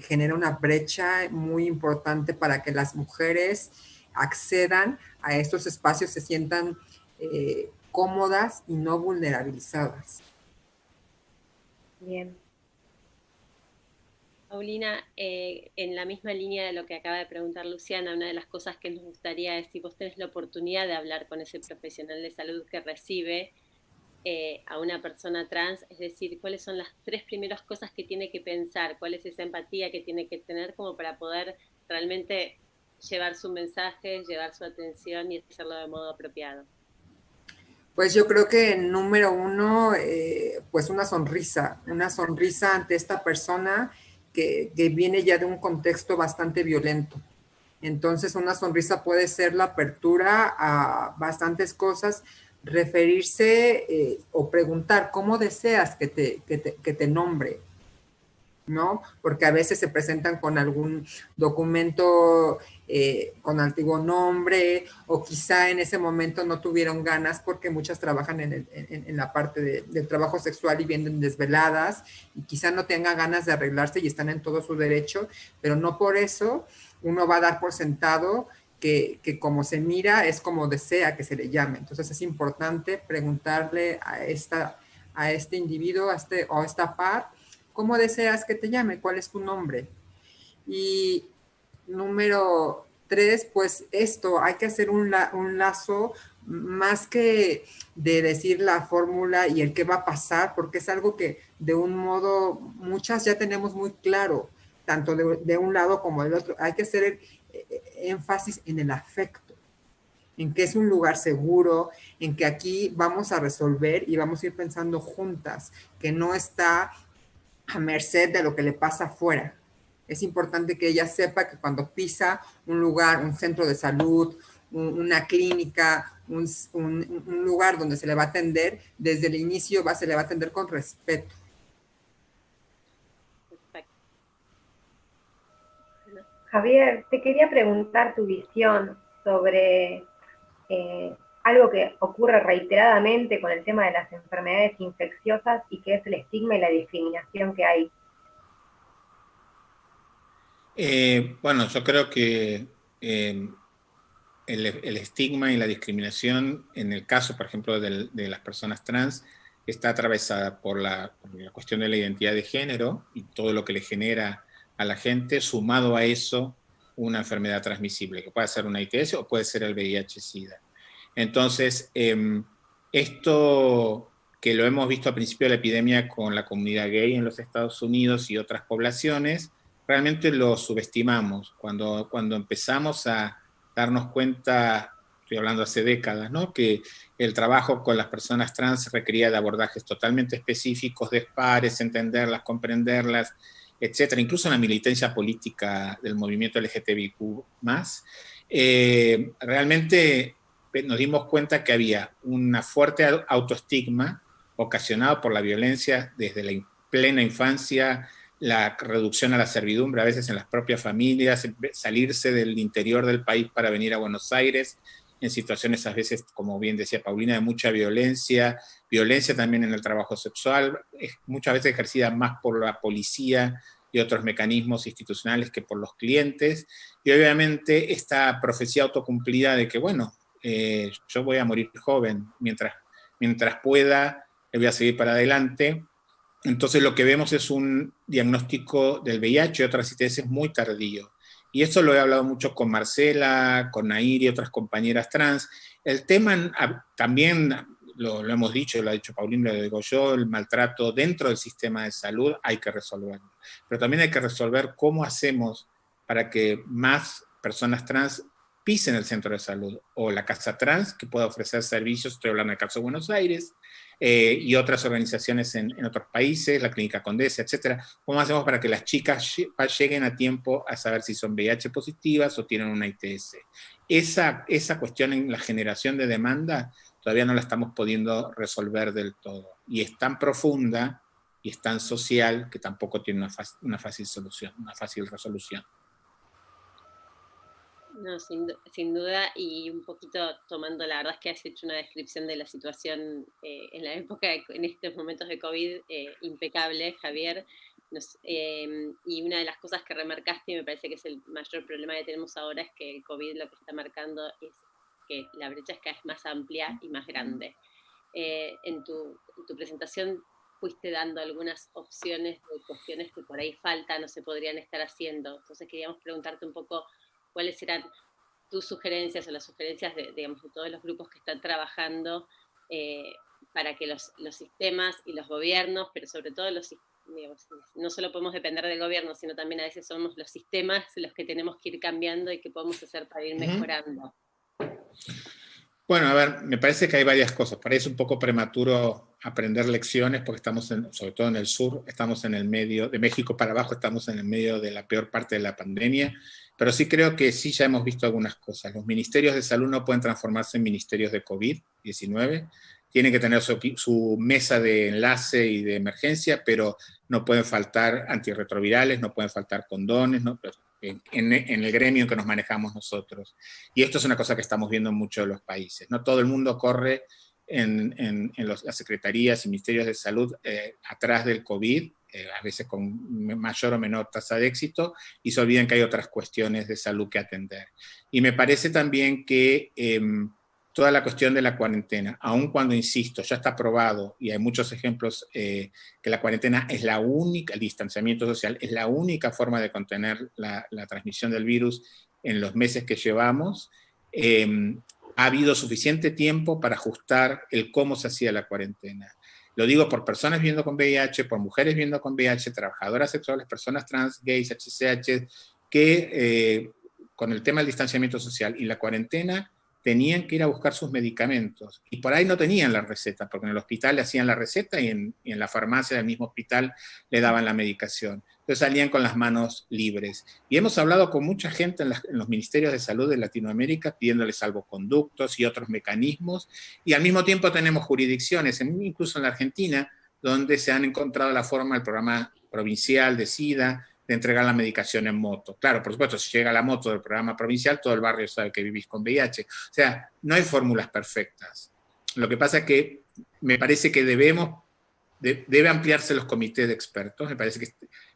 genera una brecha muy importante para que las mujeres accedan a estos espacios, se sientan cómodas y no vulnerabilizadas. Bien. Paulina, en la misma línea de lo que acaba de preguntar Luciana, una de las cosas que nos gustaría es si vos tenés la oportunidad de hablar con ese profesional de salud que recibe a una persona trans, es decir, cuáles son las 3 primeras cosas que tiene que pensar, cuál es esa empatía que tiene que tener como para poder realmente llevar su mensaje, llevar su atención y hacerlo de modo apropiado. Pues yo creo que número 1, pues una sonrisa ante esta persona que viene ya de un contexto bastante violento. Entonces una sonrisa puede ser la apertura a bastantes cosas, referirse o preguntar cómo deseas que te nombre, ¿no? Porque a veces se presentan con algún documento con antiguo nombre, o quizá en ese momento no tuvieron ganas, porque muchas trabajan en la parte del trabajo sexual y vienen desveladas, y quizá no tengan ganas de arreglarse y están en todo su derecho, pero no por eso uno va a dar por sentado que como se mira es como desea que se le llame. Entonces es importante preguntarle a este individuo o a esta par, ¿cómo deseas que te llame? ¿Cuál es tu nombre? Y número 3, pues esto, hay que hacer un lazo más que de decir la fórmula y el qué va a pasar, porque es algo que de un modo muchas ya tenemos muy claro, tanto de un lado como del otro. Hay que hacer énfasis en el afecto, en que es un lugar seguro, en que aquí vamos a resolver y vamos a ir pensando juntas, que no está a merced de lo que le pasa afuera. Es importante que ella sepa que cuando pisa un lugar, un centro de salud, una clínica, un lugar donde se le va a atender, desde el inicio se le va a atender con respeto. Perfecto. Javier, te quería preguntar tu visión sobre algo que ocurre reiteradamente con el tema de las enfermedades infecciosas y que es el estigma y la discriminación que hay. Bueno, yo creo que el estigma y la discriminación, en el caso, por ejemplo, de las personas trans, está atravesada por la cuestión de la identidad de género y todo lo que le genera a la gente, sumado a eso una enfermedad transmisible, que puede ser una ITS o puede ser el VIH-Sida. Entonces, esto que lo hemos visto al principio de la epidemia con la comunidad gay en los Estados Unidos y otras poblaciones, realmente lo subestimamos. Cuando empezamos a darnos cuenta, estoy hablando hace décadas, ¿no?, que el trabajo con las personas trans requería de abordajes totalmente específicos, de pares, entenderlas, comprenderlas, etcétera, incluso en la militancia política del movimiento LGTBIQ+, realmente nos dimos cuenta que había una fuerte autoestigma ocasionado por la violencia desde la plena infancia, la reducción a la servidumbre, a veces en las propias familias, salirse del interior del país para venir a Buenos Aires, en situaciones a veces, como bien decía Paulina, de mucha violencia también en el trabajo sexual, muchas veces ejercida más por la policía y otros mecanismos institucionales que por los clientes, y obviamente esta profecía autocumplida de que, bueno, yo voy a morir joven, mientras pueda, voy a seguir para adelante. Entonces lo que vemos es un diagnóstico del VIH y otras ITS muy tardío. Y esto lo he hablado mucho con Marcela, con Nair y otras compañeras trans. El tema también lo hemos dicho, lo ha dicho Paulina, lo digo yo, el maltrato dentro del sistema de salud hay que resolverlo. Pero también hay que resolver cómo hacemos para que más personas trans pisen el centro de salud, o la Casa Trans, que pueda ofrecer servicios, estoy hablando del caso de Buenos Aires, y otras organizaciones en otros países, la Clínica Condesa, etcétera. ¿Cómo hacemos para que las chicas lleguen a tiempo a saber si son VIH positivas o tienen una ITS? Esa cuestión en la generación de demanda todavía no la estamos pudiendo resolver del todo. Y es tan profunda y es tan social que tampoco tiene una fácil solución, una fácil resolución. No, sin duda, y un poquito tomando, la verdad es que has hecho una descripción de la situación en la época, en estos momentos de COVID, impecable, Javier. Y una de las cosas que remarcaste, y me parece que es el mayor problema que tenemos ahora, es que el COVID lo que está marcando es que la brecha es cada vez más amplia y más grande. En tu presentación fuiste dando algunas opciones de cuestiones que por ahí faltan o se podrían estar haciendo. Entonces queríamos preguntarte un poco cuáles eran tus sugerencias o las sugerencias de todos los grupos que están trabajando para que los sistemas y los gobiernos, pero sobre todo no solo podemos depender del gobierno, sino también a veces somos los sistemas los que tenemos que ir cambiando y qué podemos hacer para ir mejorando. Bueno, a ver, me parece que hay varias cosas. Parece un poco prematuro aprender lecciones porque estamos, sobre todo en el sur, estamos en el medio, de México para abajo, estamos en el medio de la peor parte de la pandemia, pero sí creo que sí ya hemos visto algunas cosas. Los ministerios de salud no pueden transformarse en ministerios de COVID-19, tienen que tener su mesa de enlace y de emergencia, pero no pueden faltar antirretrovirales, no pueden faltar condones, ¿no? En el gremio en que nos manejamos nosotros. Y esto es una cosa que estamos viendo en muchos de los países. No todo el mundo corre en las secretarías y ministerios de salud atrás del COVID, a veces con mayor o menor tasa de éxito, y se olvidan que hay otras cuestiones de salud que atender. Y me parece también que toda la cuestión de la cuarentena, aun cuando, insisto, ya está probado, y hay muchos ejemplos que la cuarentena es la única, el distanciamiento social es la única forma de contener la transmisión del virus en los meses que llevamos, ha habido suficiente tiempo para ajustar el cómo se hacía la cuarentena. Lo digo por personas viviendo con VIH, por mujeres viviendo con VIH, trabajadoras sexuales, personas trans, gays, HCH, que con el tema del distanciamiento social y la cuarentena tenían que ir a buscar sus medicamentos. Y por ahí no tenían la receta, porque en el hospital le hacían la receta y en la farmacia del mismo hospital le daban la medicación. Entonces salían con las manos libres. Y hemos hablado con mucha gente en los ministerios de salud de Latinoamérica pidiéndoles salvoconductos y otros mecanismos. Y al mismo tiempo tenemos jurisdicciones, incluso en la Argentina, donde se han encontrado la forma del programa provincial de SIDA, de entregar la medicación en moto. Claro, por supuesto, si llega la moto del programa provincial, todo el barrio sabe que vivís con VIH. O sea, no hay fórmulas perfectas. Lo que pasa es que me parece que debemos debe ampliarse los comités de expertos. Me parece que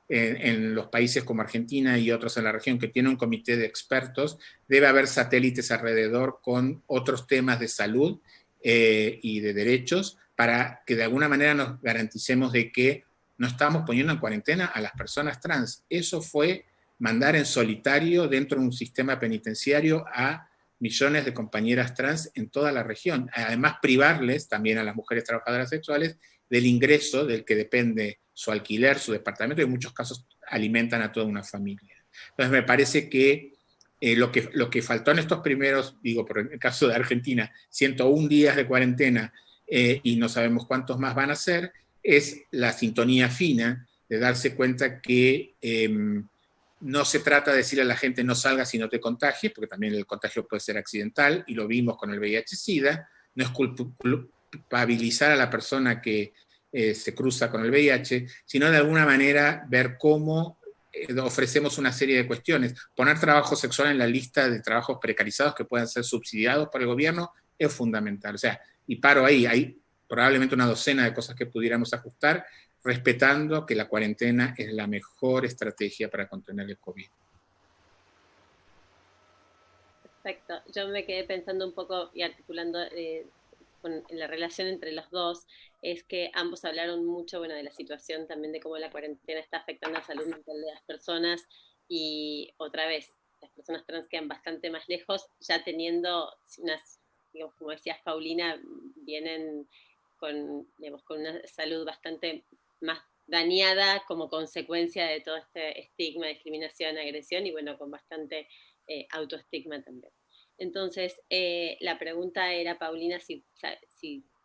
en los países como Argentina y otros en la región que tienen un comité de expertos, debe haber satélites alrededor con otros temas de salud y de derechos para que de alguna manera nos garanticemos de que no estamos poniendo en cuarentena a las personas trans. Eso fue mandar en solitario dentro de un sistema penitenciario a millones de compañeras trans en toda la región. Además, privarles también a las mujeres trabajadoras sexuales del ingreso del que depende su alquiler, su departamento, y en muchos casos alimentan a toda una familia. Entonces, me parece que lo que faltó en estos primeros, digo, por el caso de Argentina, 101 días de cuarentena y no sabemos cuántos más van a ser, es la sintonía fina de darse cuenta que no se trata de decirle a la gente no salgas si no te contagies, porque también el contagio puede ser accidental, y lo vimos con el VIH-Sida, no es culpabilizar a la persona que se cruza con el VIH, sino de alguna manera ver cómo ofrecemos una serie de cuestiones. Poner trabajo sexual en la lista de trabajos precarizados que puedan ser subsidiados por el gobierno es fundamental. O sea, y paro ahí, hay probablemente una docena de cosas que pudiéramos ajustar, respetando que la cuarentena es la mejor estrategia para contener el COVID. Perfecto. Yo me quedé pensando un poco y articulando con la relación entre los dos, es que ambos hablaron mucho, bueno, de la situación también de cómo la cuarentena está afectando la salud mental de las personas, y otra vez, las personas trans quedan bastante más lejos, ya teniendo unas, digamos, como decías Paulina, vienen digamos, con una salud bastante más dañada como consecuencia de todo este estigma, discriminación, agresión, y bueno, con bastante autoestigma también. Entonces, la pregunta era, Paulina, si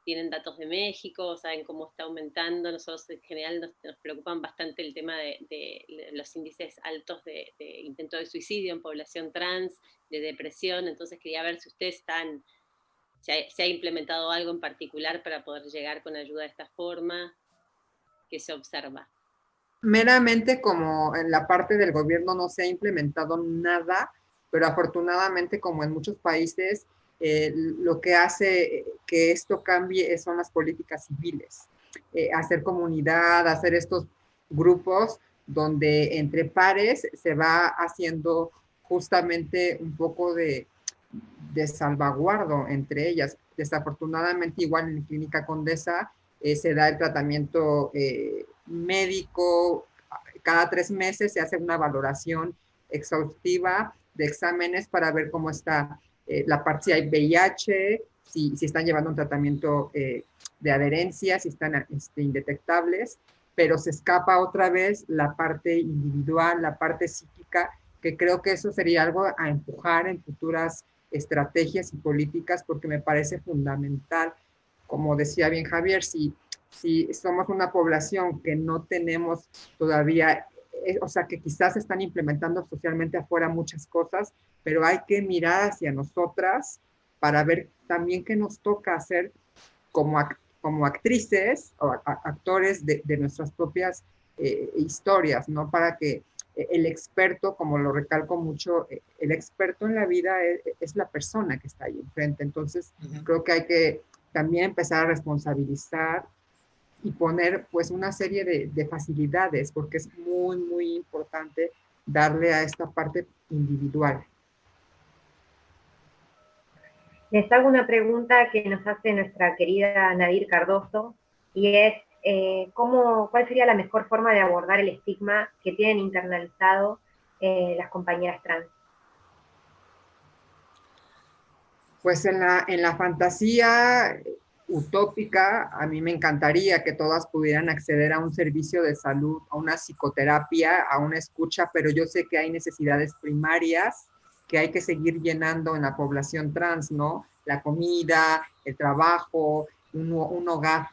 tienen datos de México, saben cómo está aumentando. Nosotros en general nos preocupan bastante el tema de los índices altos de intento de suicidio en población trans, de depresión. Entonces quería ver si ustedes se ha implementado algo en particular para poder llegar con ayuda de esta forma, que se observa. Meramente como en la parte del gobierno no se ha implementado nada, pero afortunadamente como en muchos países, lo que hace que esto cambie son las políticas civiles. Hacer comunidad, hacer estos grupos donde entre pares se va haciendo justamente un poco de salvaguardo entre ellas. Desafortunadamente, igual en Clínica Condesa se da el tratamiento médico. Cada 3 meses se hace una valoración exhaustiva de exámenes para ver cómo está la parte, si hay VIH, si están llevando un tratamiento de adherencia, si están indetectables, pero se escapa otra vez la parte individual, la parte psíquica, que creo que eso sería algo a empujar en futuras estrategias y políticas, porque me parece fundamental, como decía bien Javier, si somos una población que no tenemos todavía, o sea, que quizás se están implementando socialmente afuera muchas cosas, pero hay que mirar hacia nosotras para ver también qué nos toca hacer como actrices o actores de nuestras propias historias, ¿no? Para que el experto, como lo recalco mucho, el experto en la vida es la persona que está ahí enfrente. Entonces, creo que hay que también empezar a responsabilizar y poner pues una serie de facilidades, porque es muy, muy importante darle a esta parte individual. Les hago una pregunta que nos hace nuestra querida Nadir Cardoso, y es, ¿cuál sería la mejor forma de abordar el estigma que tienen internalizado las compañeras trans? Pues en la fantasía utópica, a mí me encantaría que todas pudieran acceder a un servicio de salud, a una psicoterapia, a una escucha, pero yo sé que hay necesidades primarias que hay que seguir llenando en la población trans, ¿no? La comida, el trabajo, un hogar.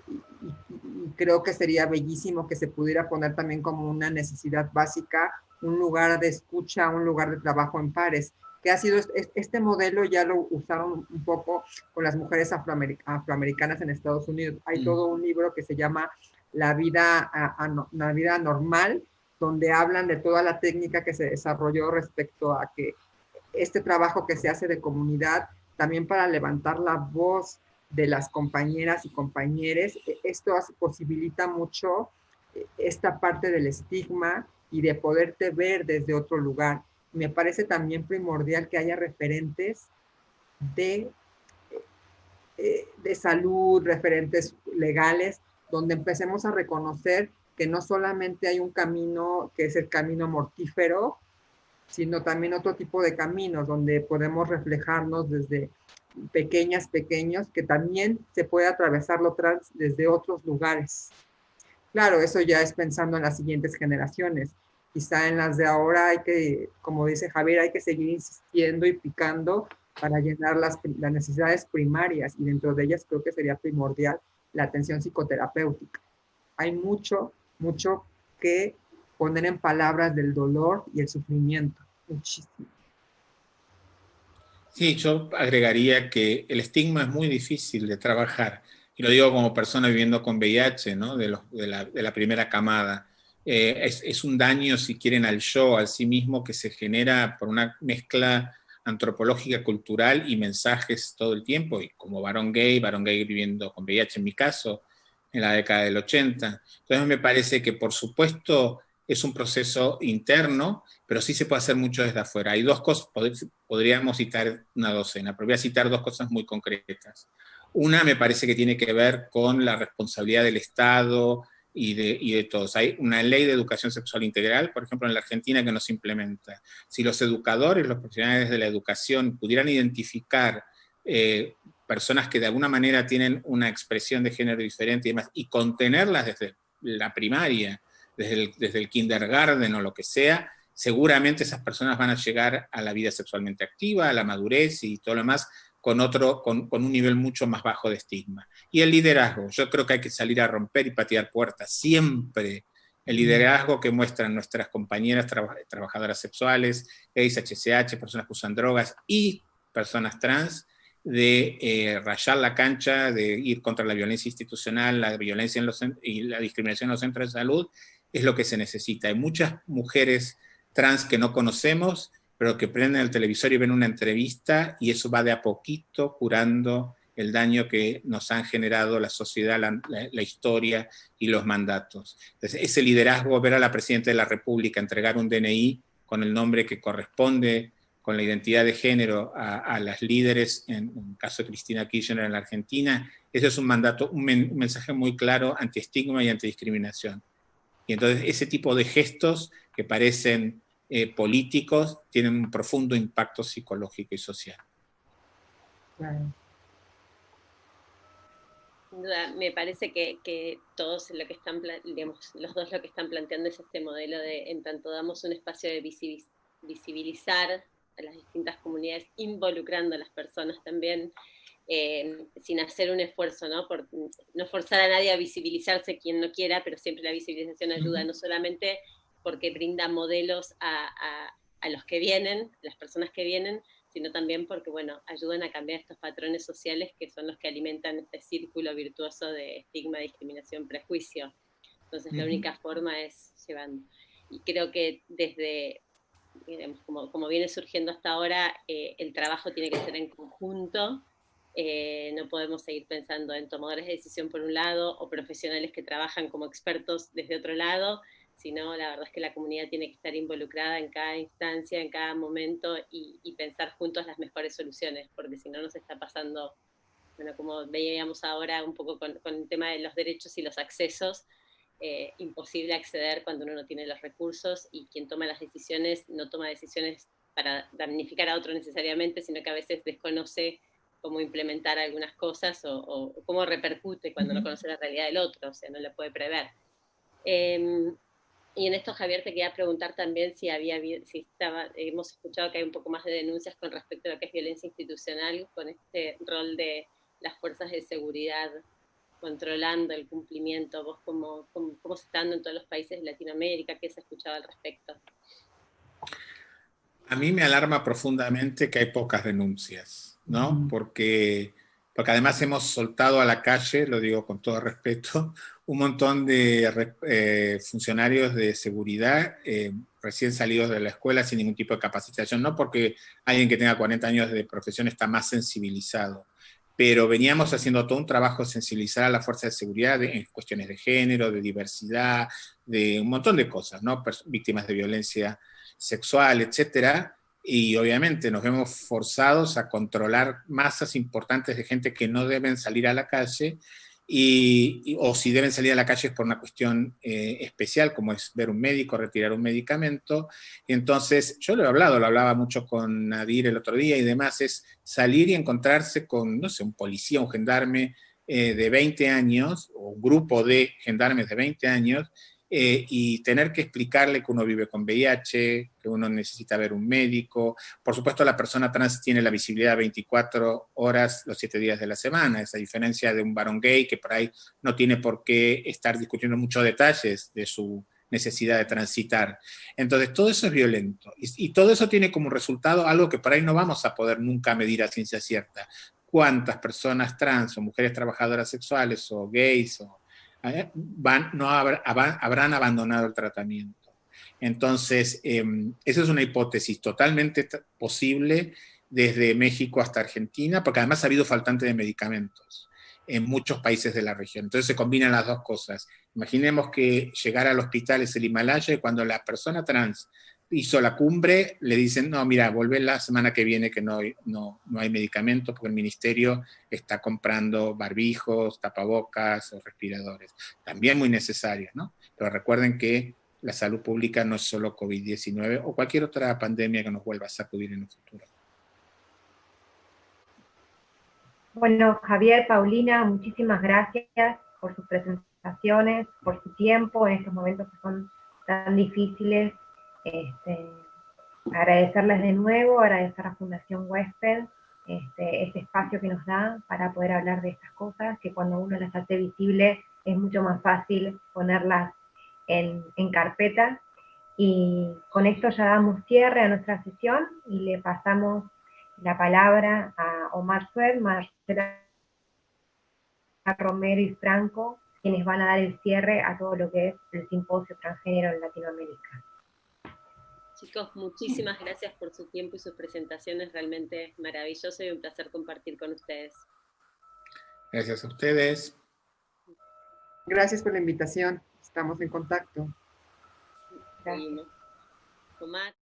Y creo que sería bellísimo que se pudiera poner también como una necesidad básica, un lugar de escucha, un lugar de trabajo en pares, que ha sido este modelo, ya lo usaron un poco con las mujeres afroamericanas en Estados Unidos. Hay todo un libro que se llama La vida normal, donde hablan de toda la técnica que se desarrolló respecto a que este trabajo que se hace de comunidad, también para levantar la voz de las compañeras y compañeros, esto posibilita mucho esta parte del estigma y de poderte ver desde otro lugar. Me parece también primordial que haya referentes de salud, referentes legales, donde empecemos a reconocer que no solamente hay un camino que es el camino mortífero, sino también otro tipo de caminos donde podemos reflejarnos desde pequeños, que también se puede atravesarlo desde otros lugares. Claro, eso ya es pensando en las siguientes generaciones. Quizá en las de ahora hay que, como dice Javier, hay que seguir insistiendo y picando para llenar las necesidades primarias, y dentro de ellas creo que sería primordial la atención psicoterapéutica. Hay mucho que poner en palabras del dolor y el sufrimiento. Muchísimo. Sí, yo agregaría que el estigma es muy difícil de trabajar, y lo digo como persona viviendo con VIH, ¿no? de la primera camada. Es un daño, si quieren, al yo, al sí mismo, que se genera por una mezcla antropológica, cultural y mensajes todo el tiempo, y como varón gay viviendo con VIH en mi caso, en la década del 80. Entonces me parece que, por supuesto, es un proceso interno, pero sí se puede hacer mucho desde afuera. Hay dos cosas, podríamos citar una docena, pero voy a citar dos cosas muy concretas. Una me parece que tiene que ver con la responsabilidad del Estado y de todos. Hay una ley de educación sexual integral, por ejemplo, en la Argentina, que no se implementa. Si los educadores, los profesionales de la educación pudieran identificar personas que de alguna manera tienen una expresión de género diferente y demás, y contenerlas desde la primaria, desde el kindergarten o lo que sea, seguramente esas personas van a llegar a la vida sexualmente activa, a la madurez y todo lo demás, con un nivel mucho más bajo de estigma. Y el liderazgo, yo creo que hay que salir a romper y patear puertas, siempre. El liderazgo que muestran nuestras compañeras trabajadoras sexuales, gays, HCH, personas que usan drogas y personas trans, de rayar la cancha, de ir contra la violencia institucional, la violencia y la discriminación en los centros de salud, es lo que se necesita. Hay muchas mujeres trans que no conocemos, pero que prenden el televisor y ven una entrevista, y eso va de a poquito curando el daño que nos han generado la sociedad, la historia y los mandatos. Entonces, ese liderazgo, ver a la Presidenta de la República entregar un DNI con el nombre que corresponde, con la identidad de género a las líderes, en el caso de Cristina Kirchner en la Argentina, ese es un mandato, un mensaje muy claro anti-estigma y antidiscriminación. Y entonces ese tipo de gestos que parecen políticos tienen un profundo impacto psicológico y social. Claro. Sin duda, me parece que todos lo que están, digamos, los dos lo que están planteando es este modelo de, en tanto damos un espacio de visibilizar a las distintas comunidades, involucrando a las personas también, sin hacer un esfuerzo, ¿no? Por no forzar a nadie a visibilizarse quien no quiera, pero siempre la visibilización ayuda, no solamente porque brinda modelos a los que vienen, a las personas que vienen, sino también porque, bueno, ayudan a cambiar estos patrones sociales que son los que alimentan este círculo virtuoso de estigma, discriminación, prejuicio. Entonces, la única forma es llevando. Y creo que desde, digamos, como viene surgiendo hasta ahora, el trabajo tiene que ser en conjunto. No podemos seguir pensando en tomadores de decisión por un lado o profesionales que trabajan como expertos desde otro lado, sino la verdad es que la comunidad tiene que estar involucrada en cada instancia, en cada momento, y pensar juntos las mejores soluciones, porque si no nos está pasando, bueno, como veíamos ahora un poco con el tema de los derechos y los accesos, imposible acceder cuando uno no tiene los recursos, y quien toma las decisiones no toma decisiones para damnificar a otro necesariamente, sino que a veces desconoce cómo implementar algunas cosas o cómo repercute cuando no conoce la realidad del otro, o sea, no la puede prever. Y en esto, Javier, te quería preguntar también si hemos escuchado que hay un poco más de denuncias con respecto a lo que es violencia institucional, con este rol de las fuerzas de seguridad controlando el cumplimiento. ¿Vos cómo se está dando en todos los países de Latinoamérica? ¿Qué se ha escuchado al respecto? A mí me alarma profundamente que hay pocas denuncias, ¿no? Porque además hemos soltado a la calle, lo digo con todo respeto, un montón de funcionarios de seguridad recién salidos de la escuela sin ningún tipo de capacitación, no porque alguien que tenga 40 años de profesión está más sensibilizado, pero veníamos haciendo todo un trabajo de sensibilizar a la fuerza de seguridad en cuestiones de género, de diversidad, de un montón de cosas, ¿no? Víctimas de violencia sexual, etcétera, y obviamente nos vemos forzados a controlar masas importantes de gente que no deben salir a la calle, o si deben salir a la calle es por una cuestión especial, como es ver un médico, retirar un medicamento. Y entonces, yo lo he hablado, lo hablaba mucho con Nadir el otro día y demás, es salir y encontrarse con, no sé, un policía, un gendarme de 20 años, o un grupo de gendarmes de 20 años, y tener que explicarle que uno vive con VIH, que uno necesita ver un médico. Por supuesto, la persona trans tiene la visibilidad 24 horas los 7 días de la semana, esa diferencia de un varón gay que por ahí no tiene por qué estar discutiendo muchos detalles de su necesidad de transitar. Entonces, todo eso es violento. Y todo eso tiene como resultado algo que por ahí no vamos a poder nunca medir a ciencia cierta. ¿Cuántas personas trans o mujeres trabajadoras sexuales o gays habrán abandonado el tratamiento? Entonces, esa es una hipótesis totalmente posible desde México hasta Argentina, porque además ha habido faltante de medicamentos en muchos países de la región. Entonces se combinan las dos cosas. Imaginemos que llegar al hospital es el Himalaya y cuando la persona trans hizo la cumbre, le dicen, no, mira, vuelve la semana que viene que no hay medicamentos porque el ministerio está comprando barbijos, tapabocas o respiradores. También muy necesarios, ¿no? Pero recuerden que la salud pública no es solo COVID-19 o cualquier otra pandemia que nos vuelva a sacudir en el futuro. Bueno, Javier, Paulina, muchísimas gracias por sus presentaciones, por su tiempo en estos momentos que son tan difíciles. Agradecerles de nuevo, agradecer a Fundación Huésped este espacio que nos da para poder hablar de estas cosas, que cuando uno las hace visibles es mucho más fácil ponerlas en carpeta. Y con esto ya damos cierre a nuestra sesión y le pasamos la palabra a Omar Sued, Marcela Romero y Franco, quienes van a dar el cierre a todo lo que es el simposio transgénero en Latinoamérica. Chicos, muchísimas gracias por su tiempo y sus presentaciones, realmente maravilloso y un placer compartir con ustedes. Gracias a ustedes. Gracias por la invitación, estamos en contacto. Seguimos. Omar.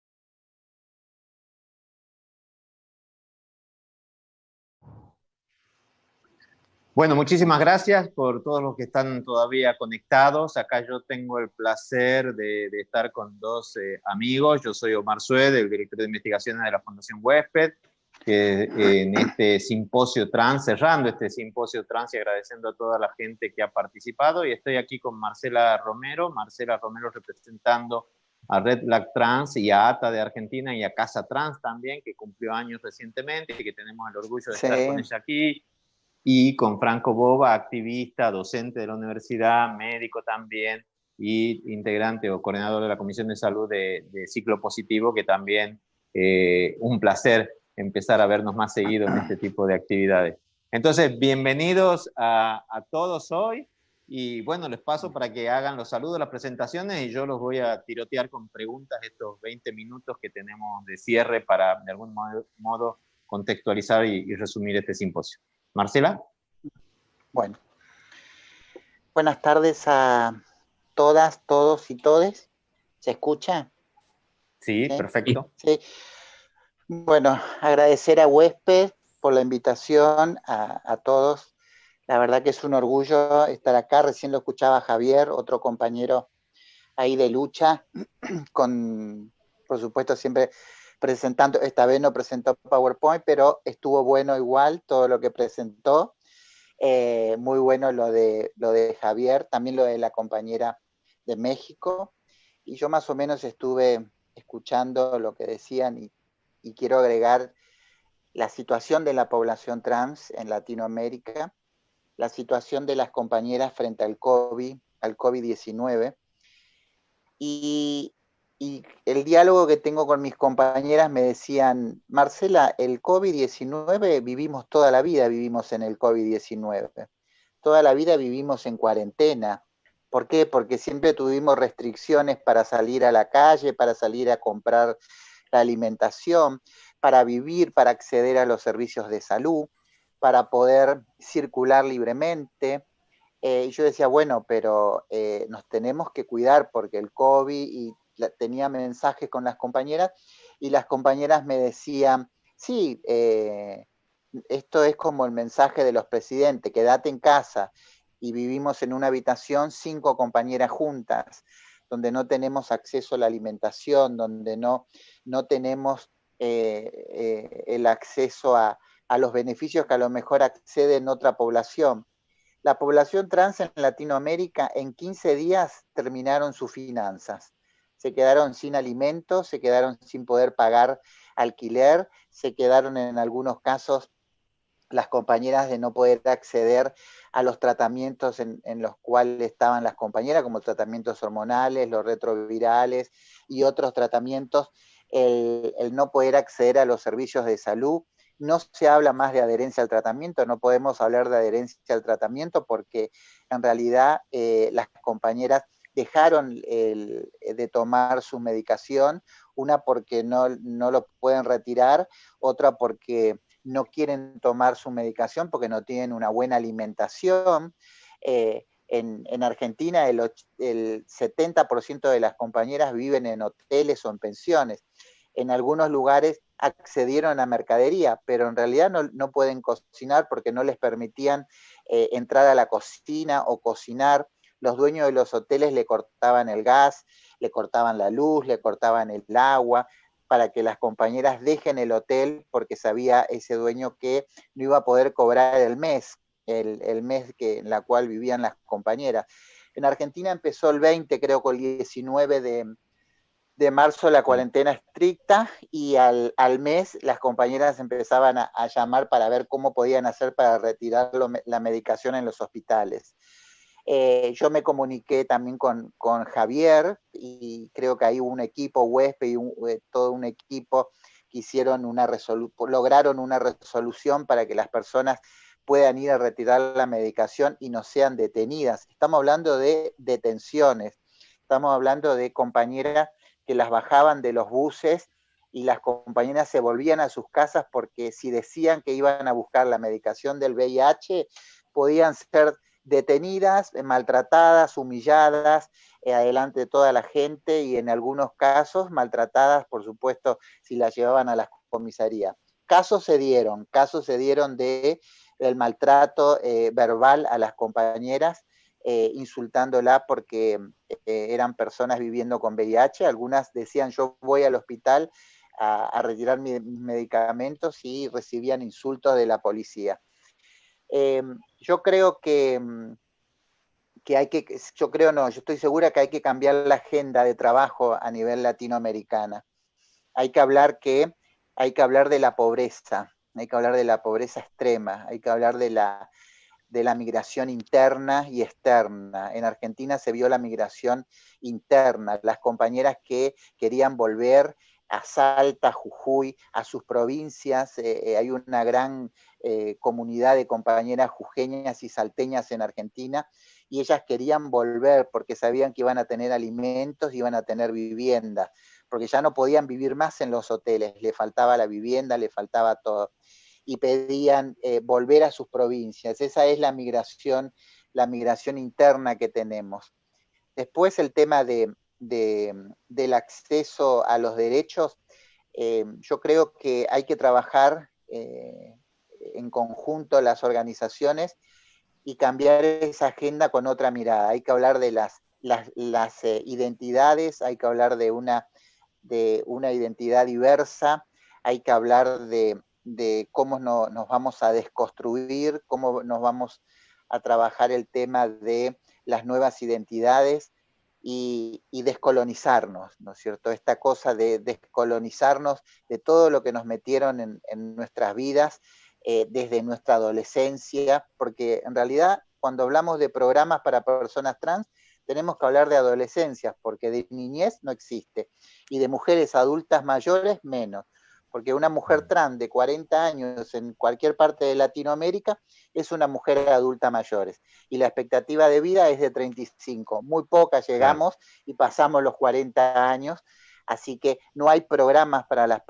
Bueno, muchísimas gracias por todos los que están todavía conectados. Acá yo tengo el placer de estar con dos amigos. Yo soy Omar Sued, el director de investigaciones de la Fundación Huésped, que en este simposio trans, cerrando este simposio trans y agradeciendo a toda la gente que ha participado. Y estoy aquí con Marcela Romero representando a Red Flag Trans y a ATA de Argentina y a Casa Trans también, que cumplió años recientemente y que tenemos el orgullo de estar con ella aquí. Y con Franco Boba, activista, docente de la universidad, médico también, y integrante o coordinador de la Comisión de Salud de Ciclo Positivo, que también un placer empezar a vernos más seguido en este tipo de actividades. Entonces, bienvenidos a todos hoy, y bueno, les paso para que hagan los saludos, las presentaciones, y yo los voy a tirotear con preguntas estos 20 minutos que tenemos de cierre para, de algún modo contextualizar y resumir este simposio. Marcela. Bueno, buenas tardes a todas, todos y todes. ¿Se escucha? Sí, perfecto. Sí. Bueno, agradecer a Huésped por la invitación, a todos. La verdad que es un orgullo estar acá. Recién lo escuchaba Javier, otro compañero ahí de lucha, por supuesto, siempre presentando. Esta vez no presentó PowerPoint, pero estuvo bueno igual todo lo que presentó. Muy bueno lo de Javier, también lo de la compañera de México, y yo más o menos estuve escuchando lo que decían y quiero agregar la situación de la población trans en Latinoamérica, la situación de las compañeras frente al COVID-19, y el diálogo que tengo con mis compañeras me decían, Marcela, el COVID-19 vivimos toda la vida, vivimos en el COVID-19. Toda la vida vivimos en cuarentena. ¿Por qué? Porque siempre tuvimos restricciones para salir a la calle, para salir a comprar la alimentación, para vivir, para acceder a los servicios de salud. para poder circular libremente. Y yo decía, bueno, pero nos tenemos que cuidar porque el COVID, y tenía mensajes con las compañeras, y las compañeras me decían, sí, esto es como el mensaje de los presidentes, quédate en casa, y vivimos en una habitación 5 compañeras juntas, donde no tenemos acceso a la alimentación, donde no tenemos el acceso a los beneficios que a lo mejor accede en otra población. La población trans en Latinoamérica en 15 días terminaron sus finanzas. Se quedaron sin alimentos, se quedaron sin poder pagar alquiler, se quedaron en algunos casos las compañeras de no poder acceder a los tratamientos en los cuales estaban las compañeras, como tratamientos hormonales, los retrovirales y otros tratamientos, el no poder acceder a los servicios de salud. No se habla más de adherencia al tratamiento, no podemos hablar de adherencia al tratamiento porque en realidad las compañeras dejaron de tomar su medicación, una porque no lo pueden retirar, otra porque no quieren tomar su medicación porque no tienen una buena alimentación. En Argentina el 70% de las compañeras viven en hoteles o en pensiones. En algunos lugares accedieron a mercadería, pero en realidad no pueden cocinar porque no les permitían entrar a la cocina o cocinar. Los dueños de los hoteles le cortaban el gas, le cortaban la luz, le cortaban el agua, para que las compañeras dejen el hotel porque sabía ese dueño que no iba a poder cobrar el mes en la cual vivían las compañeras. En Argentina empezó el 20, creo que el 19 de marzo la cuarentena estricta, y al mes las compañeras empezaban a llamar para ver cómo podían hacer para retirar la medicación en los hospitales. Yo me comuniqué también con Javier, y creo que hay un equipo huésped y todo un equipo que hicieron lograron una resolución para que las personas puedan ir a retirar la medicación y no sean detenidas. Estamos hablando de detenciones, estamos hablando de compañeras que las bajaban de los buses y las compañeras se volvían a sus casas porque si decían que iban a buscar la medicación del VIH, podían ser detenidas, maltratadas, humilladas, adelante de toda la gente, y en algunos casos maltratadas, por supuesto, si las llevaban a la comisaría. Casos se dieron del maltrato verbal a las compañeras, insultándola porque eran personas viviendo con VIH. Algunas decían, yo voy al hospital a retirar mis medicamentos, y recibían insultos de la policía. Yo creo yo estoy segura que hay que cambiar la agenda de trabajo a nivel latinoamericana. Hay que hablar de la pobreza, hay que hablar de la pobreza extrema, hay que hablar de la migración interna y externa. En Argentina se vio la migración interna, las compañeras que querían volver a Salta, a Jujuy, a sus provincias. Hay una gran comunidad de compañeras jujeñas y salteñas en Argentina, y ellas querían volver porque sabían que iban a tener alimentos, iban a tener vivienda, porque ya no podían vivir más en los hoteles, le faltaba la vivienda, le faltaba todo, y pedían volver a sus provincias. Esa es la migración interna que tenemos. Después el tema del acceso a los derechos, yo creo que hay que trabajar en conjunto las organizaciones y cambiar esa agenda con otra mirada. Hay que hablar de las identidades, hay que hablar de una identidad diversa, hay que hablar de cómo nos vamos a desconstruir, cómo nos vamos a trabajar el tema de las nuevas identidades y descolonizarnos, ¿no es cierto? Esta cosa de descolonizarnos de todo lo que nos metieron en nuestras vidas desde nuestra adolescencia, porque en realidad cuando hablamos de programas para personas trans, tenemos que hablar de adolescencias, porque de niñez no existe, y de mujeres adultas mayores menos, porque una mujer trans de 40 años en cualquier parte de Latinoamérica es una mujer adulta mayores, y la expectativa de vida es de 35, muy pocas llegamos y pasamos los 40 años, así que no hay programas para las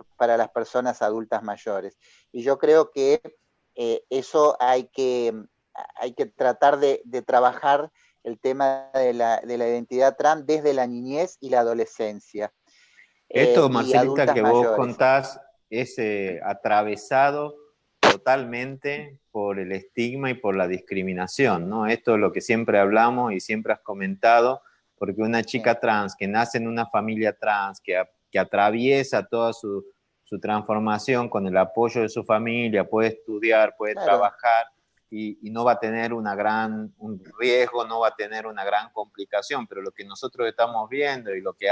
personas adultas mayores. Y yo creo que eso hay que tratar de trabajar el tema de la identidad trans desde la niñez y la adolescencia. Esto, Y Marcelita, adultas que vos mayores. contás, es atravesado totalmente por el estigma y por la discriminación, ¿no? Esto es lo que siempre hablamos y siempre has comentado, porque una chica trans que nace en una familia trans, que atraviesa toda su transformación con el apoyo de su familia, puede estudiar, puede trabajar y no va a tener un riesgo, no va a tener una gran complicación, pero lo que nosotros estamos viendo y lo que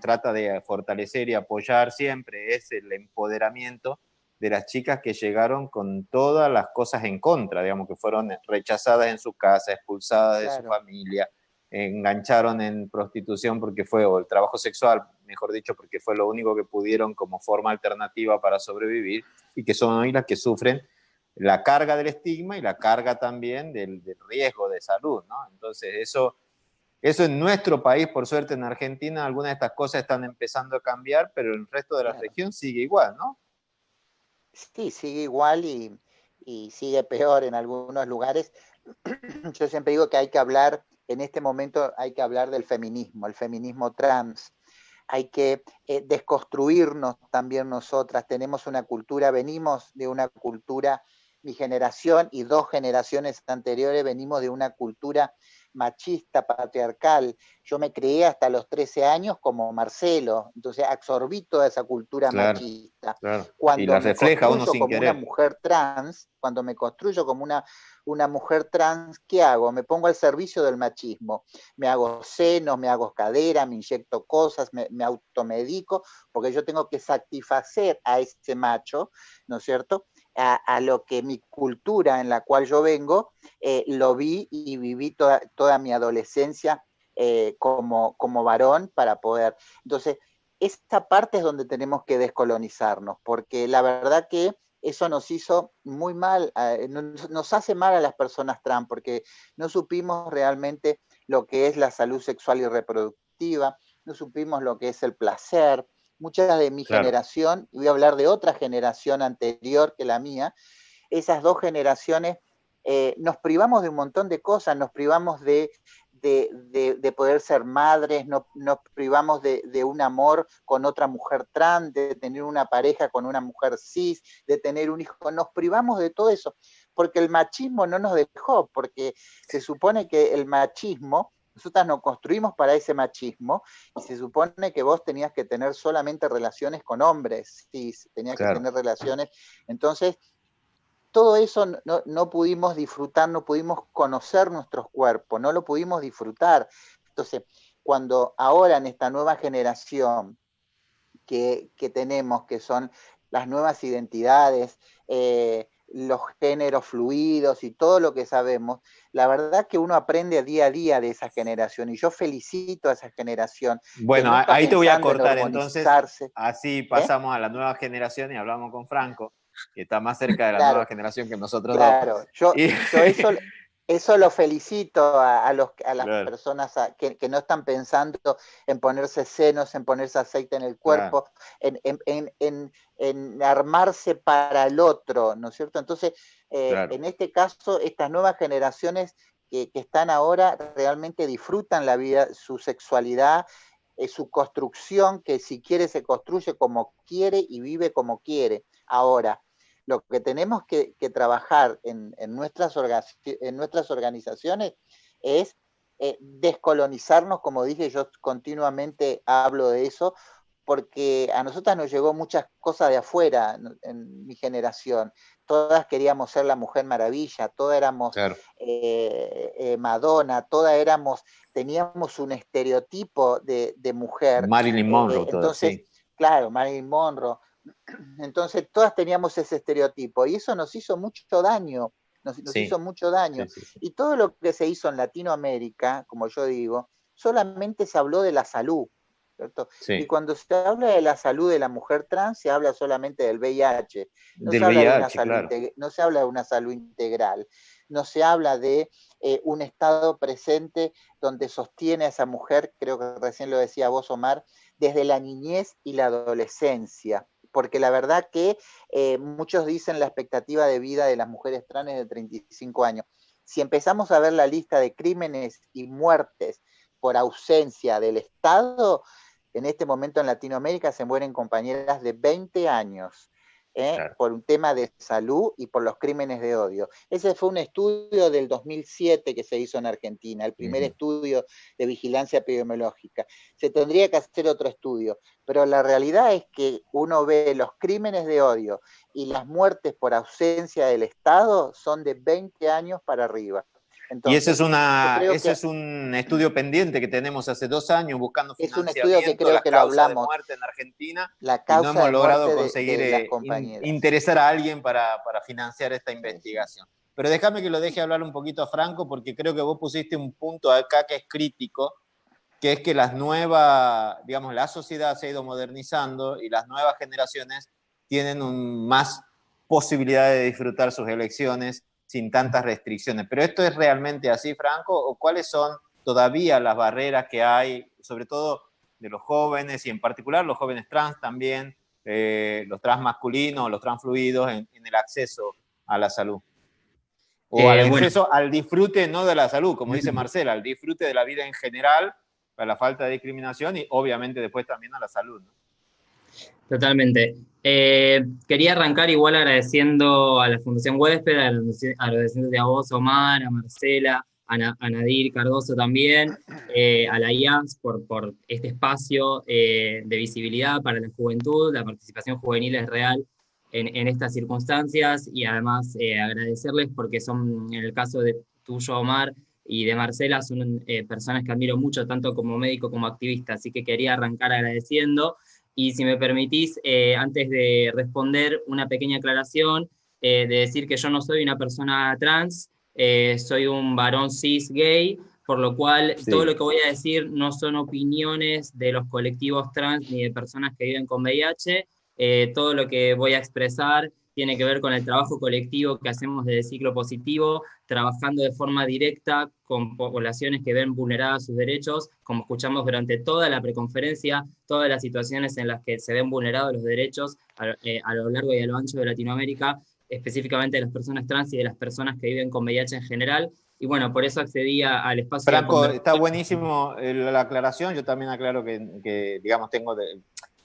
trata de fortalecer y apoyar siempre es el empoderamiento de las chicas que llegaron con todas las cosas en contra, digamos, que fueron rechazadas en su casa, expulsadas de su familia, engancharon en prostitución o el trabajo sexual, mejor dicho, porque fue lo único que pudieron como forma alternativa para sobrevivir, y que son hoy las que sufren la carga del estigma y la carga también del riesgo de salud, ¿no? Entonces eso en nuestro país, por suerte en Argentina, algunas de estas cosas están empezando a cambiar, pero el resto de la región sigue igual, ¿no? Sí, sigue igual y sigue peor en algunos lugares. Yo siempre digo que en este momento hay que hablar del feminismo, el feminismo trans. Hay que desconstruirnos también nosotras. Tenemos una cultura, venimos de una cultura, mi generación y 2 generaciones anteriores venimos de una cultura machista, patriarcal. Yo me crié hasta los 13 años como Marcelo, entonces absorbí toda esa cultura machista. Claro. Y Cuando la me refleja uno construyo sin como una querer. mujer trans, cuando me construyo como una mujer trans, ¿qué hago? Me pongo al servicio del machismo. Me hago senos, me hago cadera, me inyecto cosas, me automedico, porque yo tengo que satisfacer a ese macho, ¿no es cierto? A lo que mi cultura en la cual yo vengo, lo vi y viví toda mi adolescencia como varón para poder. Entonces, esta parte es donde tenemos que descolonizarnos, porque la verdad que eso nos hizo muy mal, nos hace mal a las personas trans, porque no supimos realmente lo que es la salud sexual y reproductiva, no supimos lo que es el placer. Muchas de mi generación, y voy a hablar de otra generación anterior que la mía, esas 2 generaciones nos privamos de un montón de cosas, nos privamos de poder ser madres, nos privamos de un amor con otra mujer trans, de tener una pareja con una mujer cis, de tener un hijo, nos privamos de todo eso, porque el machismo no nos dejó, porque se supone que el machismo, nosotras nos construimos para ese machismo, y se supone que vos tenías que tener solamente relaciones con hombres, cis, tenías que tener relaciones, entonces todo eso no pudimos disfrutar, no pudimos conocer nuestros cuerpos, no lo pudimos disfrutar. Entonces, cuando ahora en esta nueva generación que tenemos, que son las nuevas identidades, los géneros fluidos y todo lo que sabemos, la verdad que uno aprende día a día de esa generación y yo felicito a esa generación. Bueno, que no está ahí te voy a pensando en cortar entonces, hormonizarse. así pasamos a la nueva generación y hablamos con Franco, que está más cerca de la nueva generación que nosotros dos. Claro, yo eso lo felicito a las personas que no están pensando en ponerse senos, en ponerse aceite en el cuerpo, en armarse para el otro, ¿no es cierto? Entonces, en este caso, estas nuevas generaciones que están ahora realmente disfrutan la vida, su sexualidad, su construcción, que si quiere se construye como quiere y vive como quiere. Ahora, lo que tenemos que trabajar en nuestras organizaciones es descolonizarnos, como dije, yo continuamente hablo de eso, porque a nosotras nos llegó muchas cosas de afuera en mi generación. Todas queríamos ser la Mujer Maravilla, todas éramos Madonna, teníamos un estereotipo de mujer. Marilyn Monroe, entonces, sí. Claro, Marilyn Monroe. Entonces todas teníamos ese estereotipo y eso nos hizo mucho daño, nos hizo mucho daño. Sí. Y todo lo que se hizo en Latinoamérica, como yo digo, solamente se habló de la salud, ¿cierto? Sí. Y cuando se habla de la salud de la mujer trans, se habla solamente del VIH. No se habla de una salud integral, no se habla de un estado presente donde sostiene a esa mujer, creo que recién lo decía vos, Omar, desde la niñez y la adolescencia. porque la verdad que muchos dicen la expectativa de vida de las mujeres trans es de 35 años. Si empezamos a ver la lista de crímenes y muertes por ausencia del Estado, en este momento en Latinoamérica se mueren compañeras de 20 años. Claro. Por un tema de salud y por los crímenes de odio. Ese fue un estudio del 2007 que se hizo en Argentina, el primer estudio de vigilancia epidemiológica. Se tendría que hacer otro estudio, pero la realidad es que uno ve los crímenes de odio y las muertes por ausencia del Estado son de 20 años para arriba. Entonces, y ese es un estudio pendiente que tenemos hace 2 años buscando financiamiento. Es un estudio que creo que lo hablamos. De muerte en Argentina, la causa y no hemos logrado conseguir interesar a alguien para financiar esta investigación. Pero déjame que lo deje hablar un poquito a Franco, porque creo que vos pusiste un punto acá que es crítico, que es que la sociedad se ha ido modernizando y las nuevas generaciones tienen más posibilidades de disfrutar sus elecciones sin tantas restricciones. ¿Pero esto es realmente así, Franco? ¿O cuáles son todavía las barreras que hay, sobre todo de los jóvenes, y en particular los jóvenes trans también, los trans masculinos, los trans fluidos, en el acceso a la salud? O al acceso al disfrute, no de la salud, como dice Marcela, al disfrute de la vida en general, a la falta de discriminación y obviamente después también a la salud, ¿no? Totalmente. Quería arrancar igual agradeciendo a la Fundación Huésped, agradeciéndote a vos, Omar, a Marcela, a Nadir Cardoso también, a la IANS por este espacio de visibilidad para la juventud. La participación juvenil es real en estas circunstancias, y además agradecerles porque son, en el caso de tuyo, Omar, y de Marcela, son personas que admiro mucho, tanto como médico como activista, así que quería arrancar agradeciendo. Y si me permitís, antes de responder, una pequeña aclaración, de decir que yo no soy una persona trans, soy un varón cis gay, por lo cual todo lo que voy a decir no son opiniones de los colectivos trans ni de personas que viven con VIH. Todo lo que voy a expresar tiene que ver con el trabajo colectivo que hacemos desde Ciclo Positivo, trabajando de forma directa con poblaciones que ven vulneradas sus derechos, como escuchamos durante toda la preconferencia, todas las situaciones en las que se ven vulnerados los derechos a lo largo y a lo ancho de Latinoamérica, específicamente de las personas trans y de las personas que viven con VIH en general. Y bueno, por eso accedía al espacio. Franco, está buenísimo la aclaración. Yo también aclaro que digamos, tengo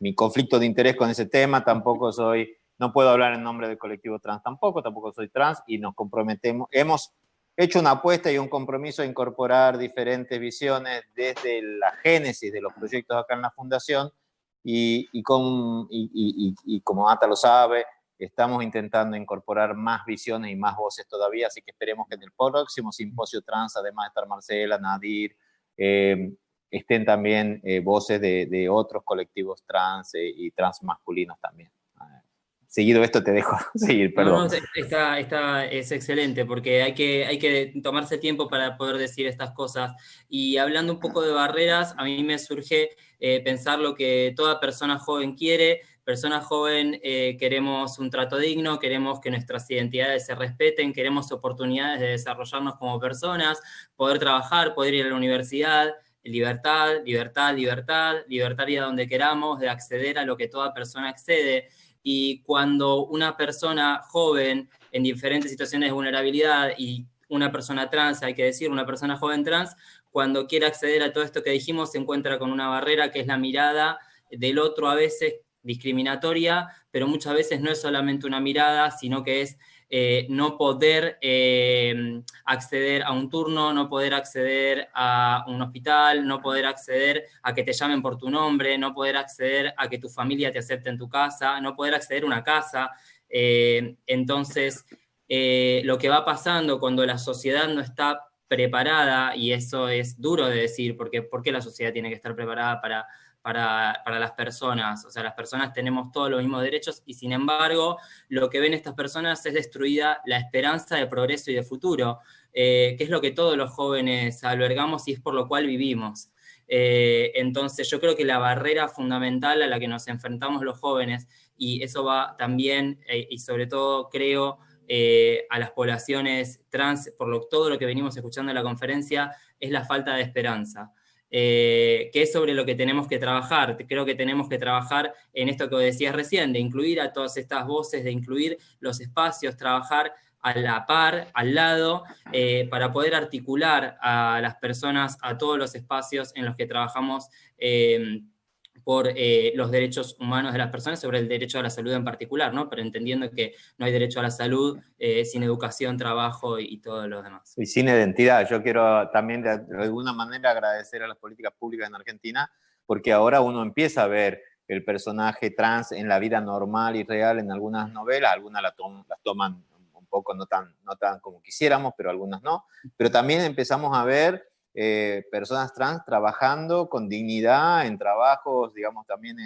mi conflicto de interés con ese tema. Tampoco no puedo hablar en nombre del colectivo trans tampoco soy trans, y nos comprometemos. Hemos hecho una apuesta y un compromiso a incorporar diferentes visiones desde la génesis de los proyectos acá en la Fundación, y como Ata lo sabe, estamos intentando incorporar más visiones y más voces todavía, así que esperemos que en el próximo simposio trans, además de estar Marcela, Nadir, estén también voces de otros colectivos trans y trans masculinos también. Seguido esto te dejo seguir, perdón. No, es excelente, porque hay que tomarse tiempo para poder decir estas cosas. Y hablando un poco de barreras, a mí me surge pensar lo que toda persona joven quiere. Persona joven, queremos un trato digno, queremos que nuestras identidades se respeten, queremos oportunidades de desarrollarnos como personas, poder trabajar, poder ir a la universidad, libertad, libertad, libertad, libertad ir a donde queramos, de acceder a lo que toda persona accede. Y cuando una persona joven en diferentes situaciones de vulnerabilidad, y una persona trans, hay que decir, una persona joven trans, cuando quiere acceder a todo esto que dijimos, se encuentra con una barrera que es la mirada del otro, a veces discriminatoria, pero muchas veces no es solamente una mirada, sino que es no poder acceder a un turno, no poder acceder a un hospital, no poder acceder a que te llamen por tu nombre, no poder acceder a que tu familia te acepte en tu casa, no poder acceder a una casa. Entonces, lo que va pasando cuando la sociedad no está preparada, y eso es duro de decir, porque ¿por qué la sociedad tiene que estar preparada para las personas? O sea, las personas tenemos todos los mismos derechos, y sin embargo, lo que ven estas personas es destruida la esperanza de progreso y de futuro, que es lo que todos los jóvenes albergamos y es por lo cual vivimos. Entonces, yo creo que la barrera fundamental a la que nos enfrentamos los jóvenes, y eso va también, y sobre todo creo, a las poblaciones trans, todo lo que venimos escuchando en la conferencia, es la falta de esperanza. que es sobre lo que tenemos que trabajar. Creo que tenemos que trabajar en esto que decías recién, de incluir a todas estas voces, de incluir los espacios, trabajar a la par, al lado, para poder articular a las personas a todos los espacios en los que trabajamos por los derechos humanos de las personas, sobre el derecho a la salud en particular, ¿no? Pero entendiendo que no hay derecho a la salud sin educación, trabajo y todo lo demás. Y sin identidad. Yo quiero también de alguna manera agradecer a las políticas públicas en Argentina, porque ahora uno empieza a ver el personaje trans en la vida normal y real en algunas novelas, algunas las toman un poco no tan como quisiéramos, pero algunas no. Pero también empezamos a ver personas trans trabajando con dignidad en trabajos, digamos, también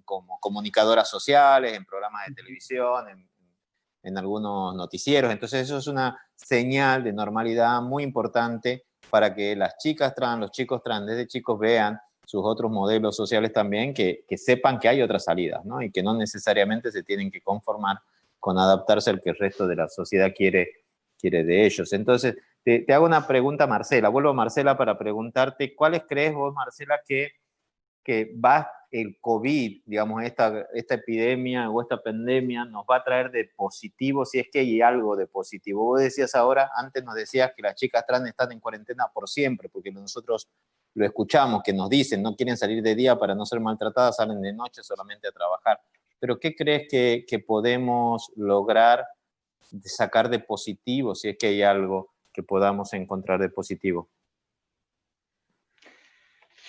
como comunicadoras sociales, en programas de televisión, en algunos noticieros. Entonces eso es una señal de normalidad muy importante para que las chicas trans, los chicos trans desde chicos vean sus otros modelos sociales también, que sepan que hay otras salidas, ¿no? Y que no necesariamente se tienen que conformar con adaptarse al que el resto de la sociedad quiere de ellos. Entonces, te hago una pregunta, Marcela. Vuelvo a Marcela para preguntarte, ¿cuáles crees vos, Marcela, que va el COVID, digamos, esta epidemia o esta pandemia nos va a traer de positivo, si es que hay algo de positivo? Vos decías ahora, antes nos decías que las chicas trans están en cuarentena por siempre, porque nosotros lo escuchamos, que nos dicen, no quieren salir de día para no ser maltratadas, salen de noche solamente a trabajar. Pero ¿qué crees que podemos lograr sacar de positivo, si es que hay algo que podamos encontrar de positivo?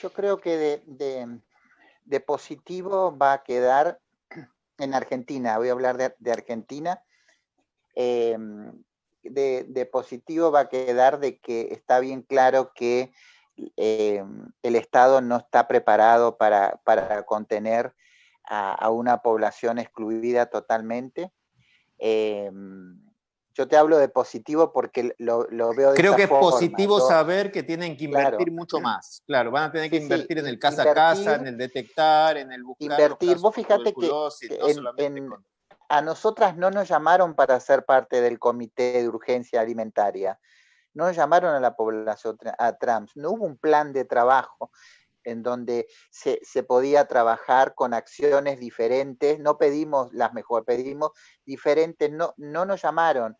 Yo creo que de positivo va a quedar en Argentina, voy a hablar de Argentina, de positivo va a quedar de que está bien claro que el Estado no está preparado para contener a una población excluida totalmente. Yo te hablo de positivo porque lo veo de Creo esa que es forma. positivo saber que tienen que invertir mucho más. Claro, van a tener que invertir en el casa a casa, en el detectar, en el buscar invertir. los casos. Vos fíjate que a nosotras no nos llamaron para ser parte del comité de urgencia alimentaria. No nos llamaron a la población trans. No hubo un plan de trabajo en donde se podía trabajar con acciones diferentes. No pedimos las mejores, pedimos diferentes, no nos llamaron.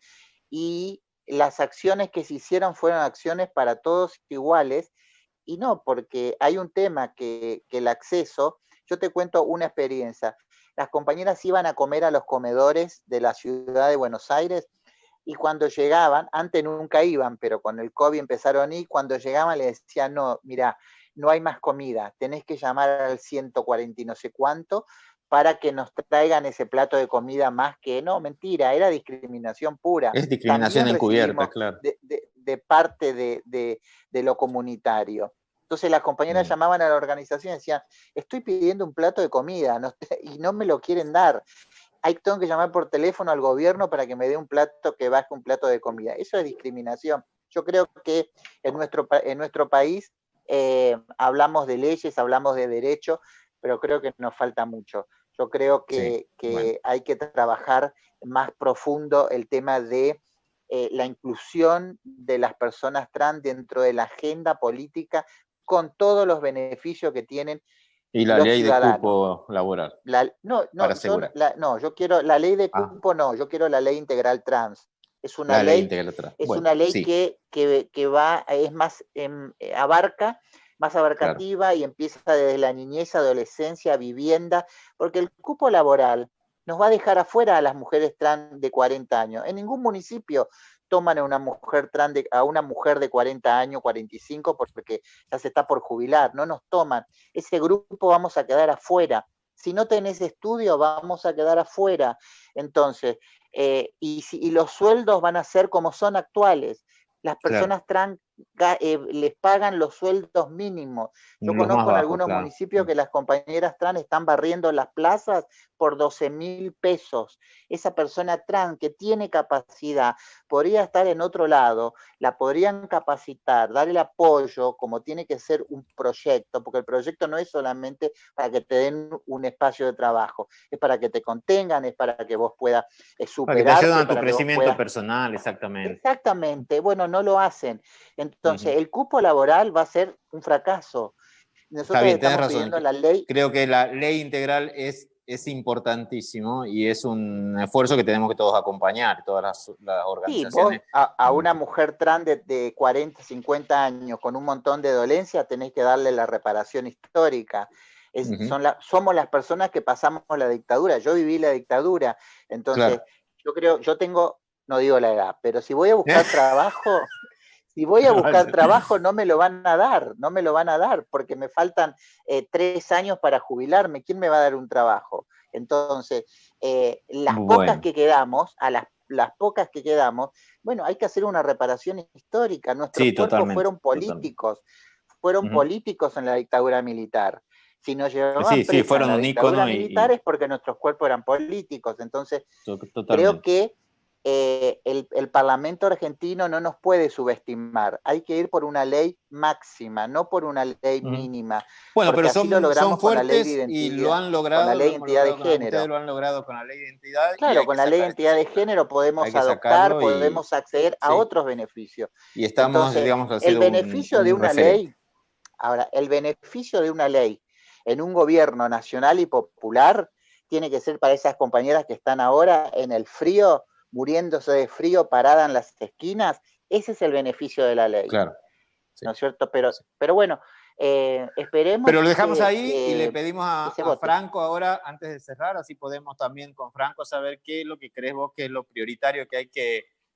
Y las acciones que se hicieron fueron acciones para todos iguales, y no, porque hay un tema que el acceso, yo te cuento una experiencia. Las compañeras iban a comer a los comedores de la ciudad de Buenos Aires, y cuando llegaban, antes nunca iban, pero con el COVID empezaron a ir, cuando llegaban les decían, no, mira, no hay más comida, tenés que llamar al 140 y no sé cuánto para que nos traigan ese plato de comida más que, no, mentira, era discriminación pura. Es discriminación encubierta, claro. De parte de lo comunitario. Entonces las compañeras llamaban a la organización y decían, estoy pidiendo un plato de comida y no me lo quieren dar. Tengo que llamar por teléfono al gobierno para que me dé un plato, que baje un plato de comida. Eso es discriminación. Yo creo que en nuestro país hablamos de leyes, hablamos de derechos, pero creo que nos falta mucho. Yo creo que hay que trabajar más profundo el tema de la inclusión de las personas trans dentro de la agenda política, con todos los beneficios que tienen. Y la ley de cupo laboral. Yo quiero la ley de cupo, yo quiero la ley integral trans. Es una ley que va, es más más abarcativa, claro, y empieza desde la niñez, adolescencia, vivienda, porque el cupo laboral nos va a dejar afuera a las mujeres trans de 40 años. En ningún municipio toman a una mujer trans a una mujer de 40 años, 45, porque ya se está por jubilar, no nos toman. Ese grupo vamos a quedar afuera. Si no tenés estudio, vamos a quedar afuera. Entonces, y los sueldos van a ser como son actuales. Las personas trans les pagan los sueldos mínimos. Yo conozco en algunos municipios que las compañeras trans están barriendo las plazas por 12.000 pesos. Esa persona trans que tiene capacidad podría estar en otro lado, la podrían capacitar, darle apoyo, como tiene que ser un proyecto, porque el proyecto no es solamente para que te den un espacio de trabajo, es para que te contengan, es para que vos puedas superarte. Para que te ayuden a tu crecimiento personal, exactamente. Exactamente, bueno, no lo hacen. Entonces, el cupo laboral va a ser un fracaso. Está bien, tenés estamos razón. pidiendo la ley. Creo que la ley integral es importantísimo y es un esfuerzo que tenemos que todos acompañar, todas las Sí, vos organizaciones. a una mujer trans de 40, 50 años con un montón de dolencias tenés que darle la reparación histórica. Somos las personas que pasamos la dictadura. Yo viví la dictadura, entonces Claro. yo tengo, no digo la edad, pero si voy a buscar trabajo, no me lo van a dar, porque me faltan 3 años para jubilarme. ¿Quién me va a dar un trabajo? Entonces, las pocas que quedamos, las pocas que quedamos, bueno, hay que hacer una reparación histórica. Nuestros cuerpos fueron políticos, políticos en la dictadura militar. Si nos llevaban presos en la dictadura militar es porque nuestros cuerpos eran políticos. Entonces, creo que el Parlamento argentino no nos puede subestimar. Hay que ir por una ley máxima, no por una ley mínima. Bueno, pero así lo logramos con la ley de fuertes y identidad, lo han logrado, con la ley de identidad de género. Ustedes lo han logrado con la ley de identidad. Claro, con la ley de identidad de género podemos adoptar, podemos acceder a otros beneficios. Y estamos, entonces, digamos, el beneficio de una ley, ahora, el beneficio de una ley en un gobierno nacional y popular tiene que ser para esas compañeras que están ahora en el frío, muriéndose de frío, parada en las esquinas. Ese es el beneficio de la ley. Claro. ¿No es cierto? Pero bueno, esperemos. Pero lo dejamos ahí y le pedimos a Franco ahora, antes de cerrar, así podemos también con Franco saber qué es lo que crees vos que es lo prioritario que hay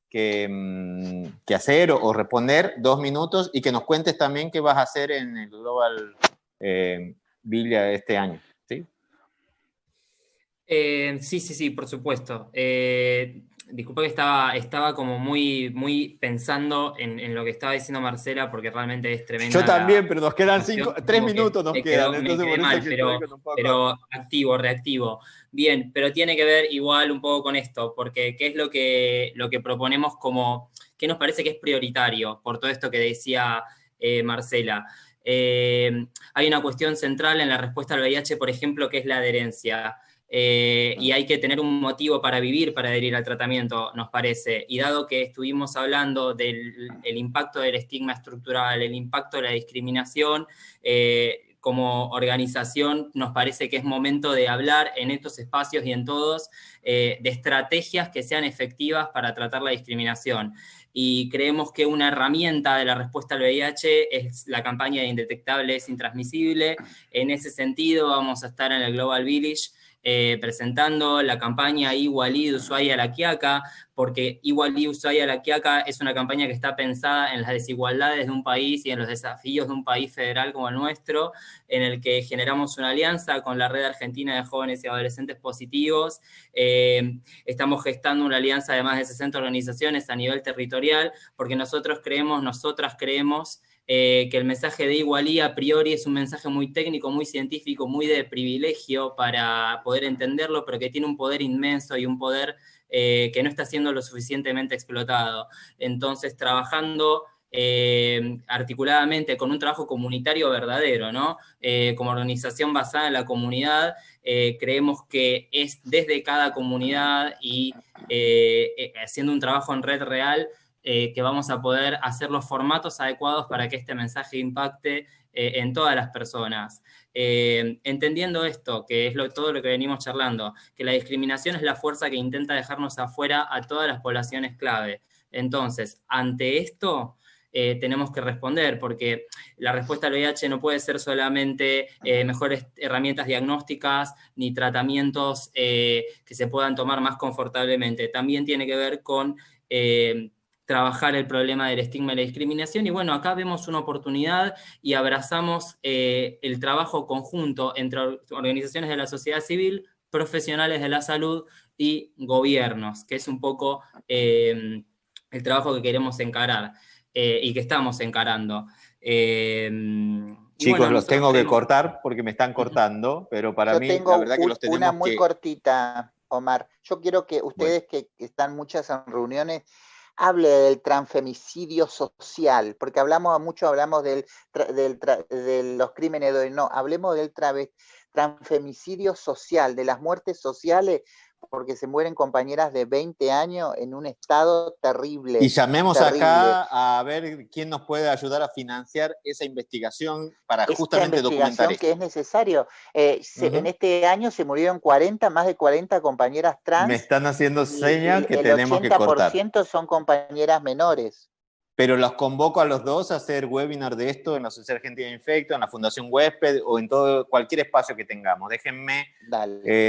que hacer o responder, 2 minutos, y que nos cuentes también qué vas a hacer en el Global Biblia este año. ¿Sí? Sí, por supuesto. Disculpa que estaba como muy pensando en lo que estaba diciendo Marcela, porque realmente es tremenda. Yo también, pero nos quedan 3 minutos nos quedan. Entonces mal, pero reactivo. Bien, pero tiene que ver igual un poco con esto, porque qué es lo que proponemos como, qué nos parece que es prioritario, por todo esto que decía Marcela. Hay una cuestión central en la respuesta al VIH, por ejemplo, que es la adherencia. Y hay que tener un motivo para vivir, para adherir al tratamiento, nos parece. Y dado que estuvimos hablando del impacto del estigma estructural, el impacto de la discriminación, como organización nos parece que es momento de hablar en estos espacios y en todos de estrategias que sean efectivas para tratar la discriminación. Y creemos que una herramienta de la respuesta al VIH es la campaña de Indetectable es Intransmisible. En ese sentido vamos a estar en el Global Village presentando la campaña Igualí de Ushuaia a La Quiaca, porque Igualí de Ushuaia a La Quiaca es una campaña que está pensada en las desigualdades de un país y en los desafíos de un país federal como el nuestro, en el que generamos una alianza con la Red Argentina de Jóvenes y Adolescentes Positivos. Estamos gestando una alianza de más de 60 organizaciones a nivel territorial, porque nosotras creemos que el mensaje de Igualí a priori es un mensaje muy técnico, muy científico, muy de privilegio para poder entenderlo, pero que tiene un poder inmenso y un poder que no está siendo lo suficientemente explotado. Entonces, trabajando articuladamente con un trabajo comunitario verdadero, ¿no? Como organización basada en la comunidad, creemos que es desde cada comunidad y haciendo un trabajo en red real, que vamos a poder hacer los formatos adecuados para que este mensaje impacte en todas las personas. Entendiendo esto, que es todo lo que venimos charlando, que la discriminación es la fuerza que intenta dejarnos afuera a todas las poblaciones clave. Entonces, ante esto, tenemos que responder, porque la respuesta al VIH no puede ser solamente mejores herramientas diagnósticas ni tratamientos que se puedan tomar más confortablemente. También tiene que ver con trabajar el problema del estigma y la discriminación, y bueno, acá vemos una oportunidad y abrazamos el trabajo conjunto entre organizaciones de la sociedad civil, profesionales de la salud y gobiernos, que es un poco el trabajo que queremos encarar y que estamos encarando. Chicos, bueno, los tengo que cortar porque me están cortando, pero para mí la verdad que los tenemos una muy cortita, Omar. Yo quiero que ustedes que están muchas en reuniones hable del transfemicidio social, porque hablamos de los crímenes de hoy, no, hablemos del transfemicidio social, de las muertes sociales, porque se mueren compañeras de 20 años en un estado terrible. Y llamemos terrible. acá a ver quién nos puede ayudar a financiar esa investigación para justamente documentar esto. Que es necesario. En este año se murieron más de 40 compañeras trans. Me están haciendo señas que tenemos que cortar. El 80% son compañeras menores. Pero los convoco a los dos a hacer webinar de esto en la Sociedad Argentina de Infecto, en la Fundación Huésped o en cualquier espacio que tengamos. Déjenme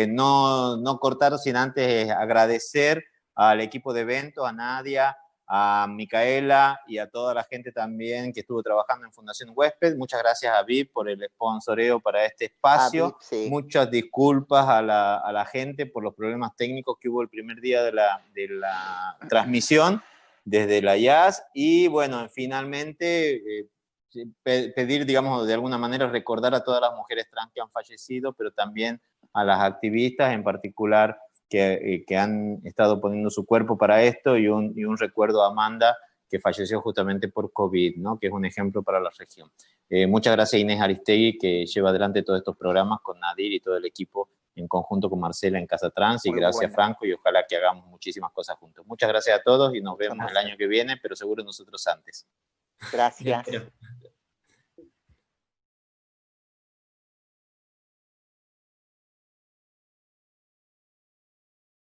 no cortar sin antes agradecer al equipo de eventos, a Nadia, a Micaela y a toda la gente también que estuvo trabajando en Fundación Huésped. Muchas gracias a VIP por el sponsoreo para este espacio. VIP, sí. Muchas disculpas a la gente por los problemas técnicos que hubo el primer día de la transmisión desde la IAS. Y bueno, finalmente pedir, digamos, de alguna manera recordar a todas las mujeres trans que han fallecido, pero también a las activistas en particular que han estado poniendo su cuerpo para esto, y un recuerdo a Amanda, que falleció justamente por COVID, ¿no? Que es un ejemplo para la región. Muchas gracias a Inés Aristegui, que lleva adelante todos estos programas con Nadir y todo el equipo en conjunto con Marcela en Casa Trans, y gracias Franco, y ojalá que hagamos muchísimas cosas juntos. Muchas gracias a todos y nos vemos el año que viene, pero seguro nosotros antes. Gracias.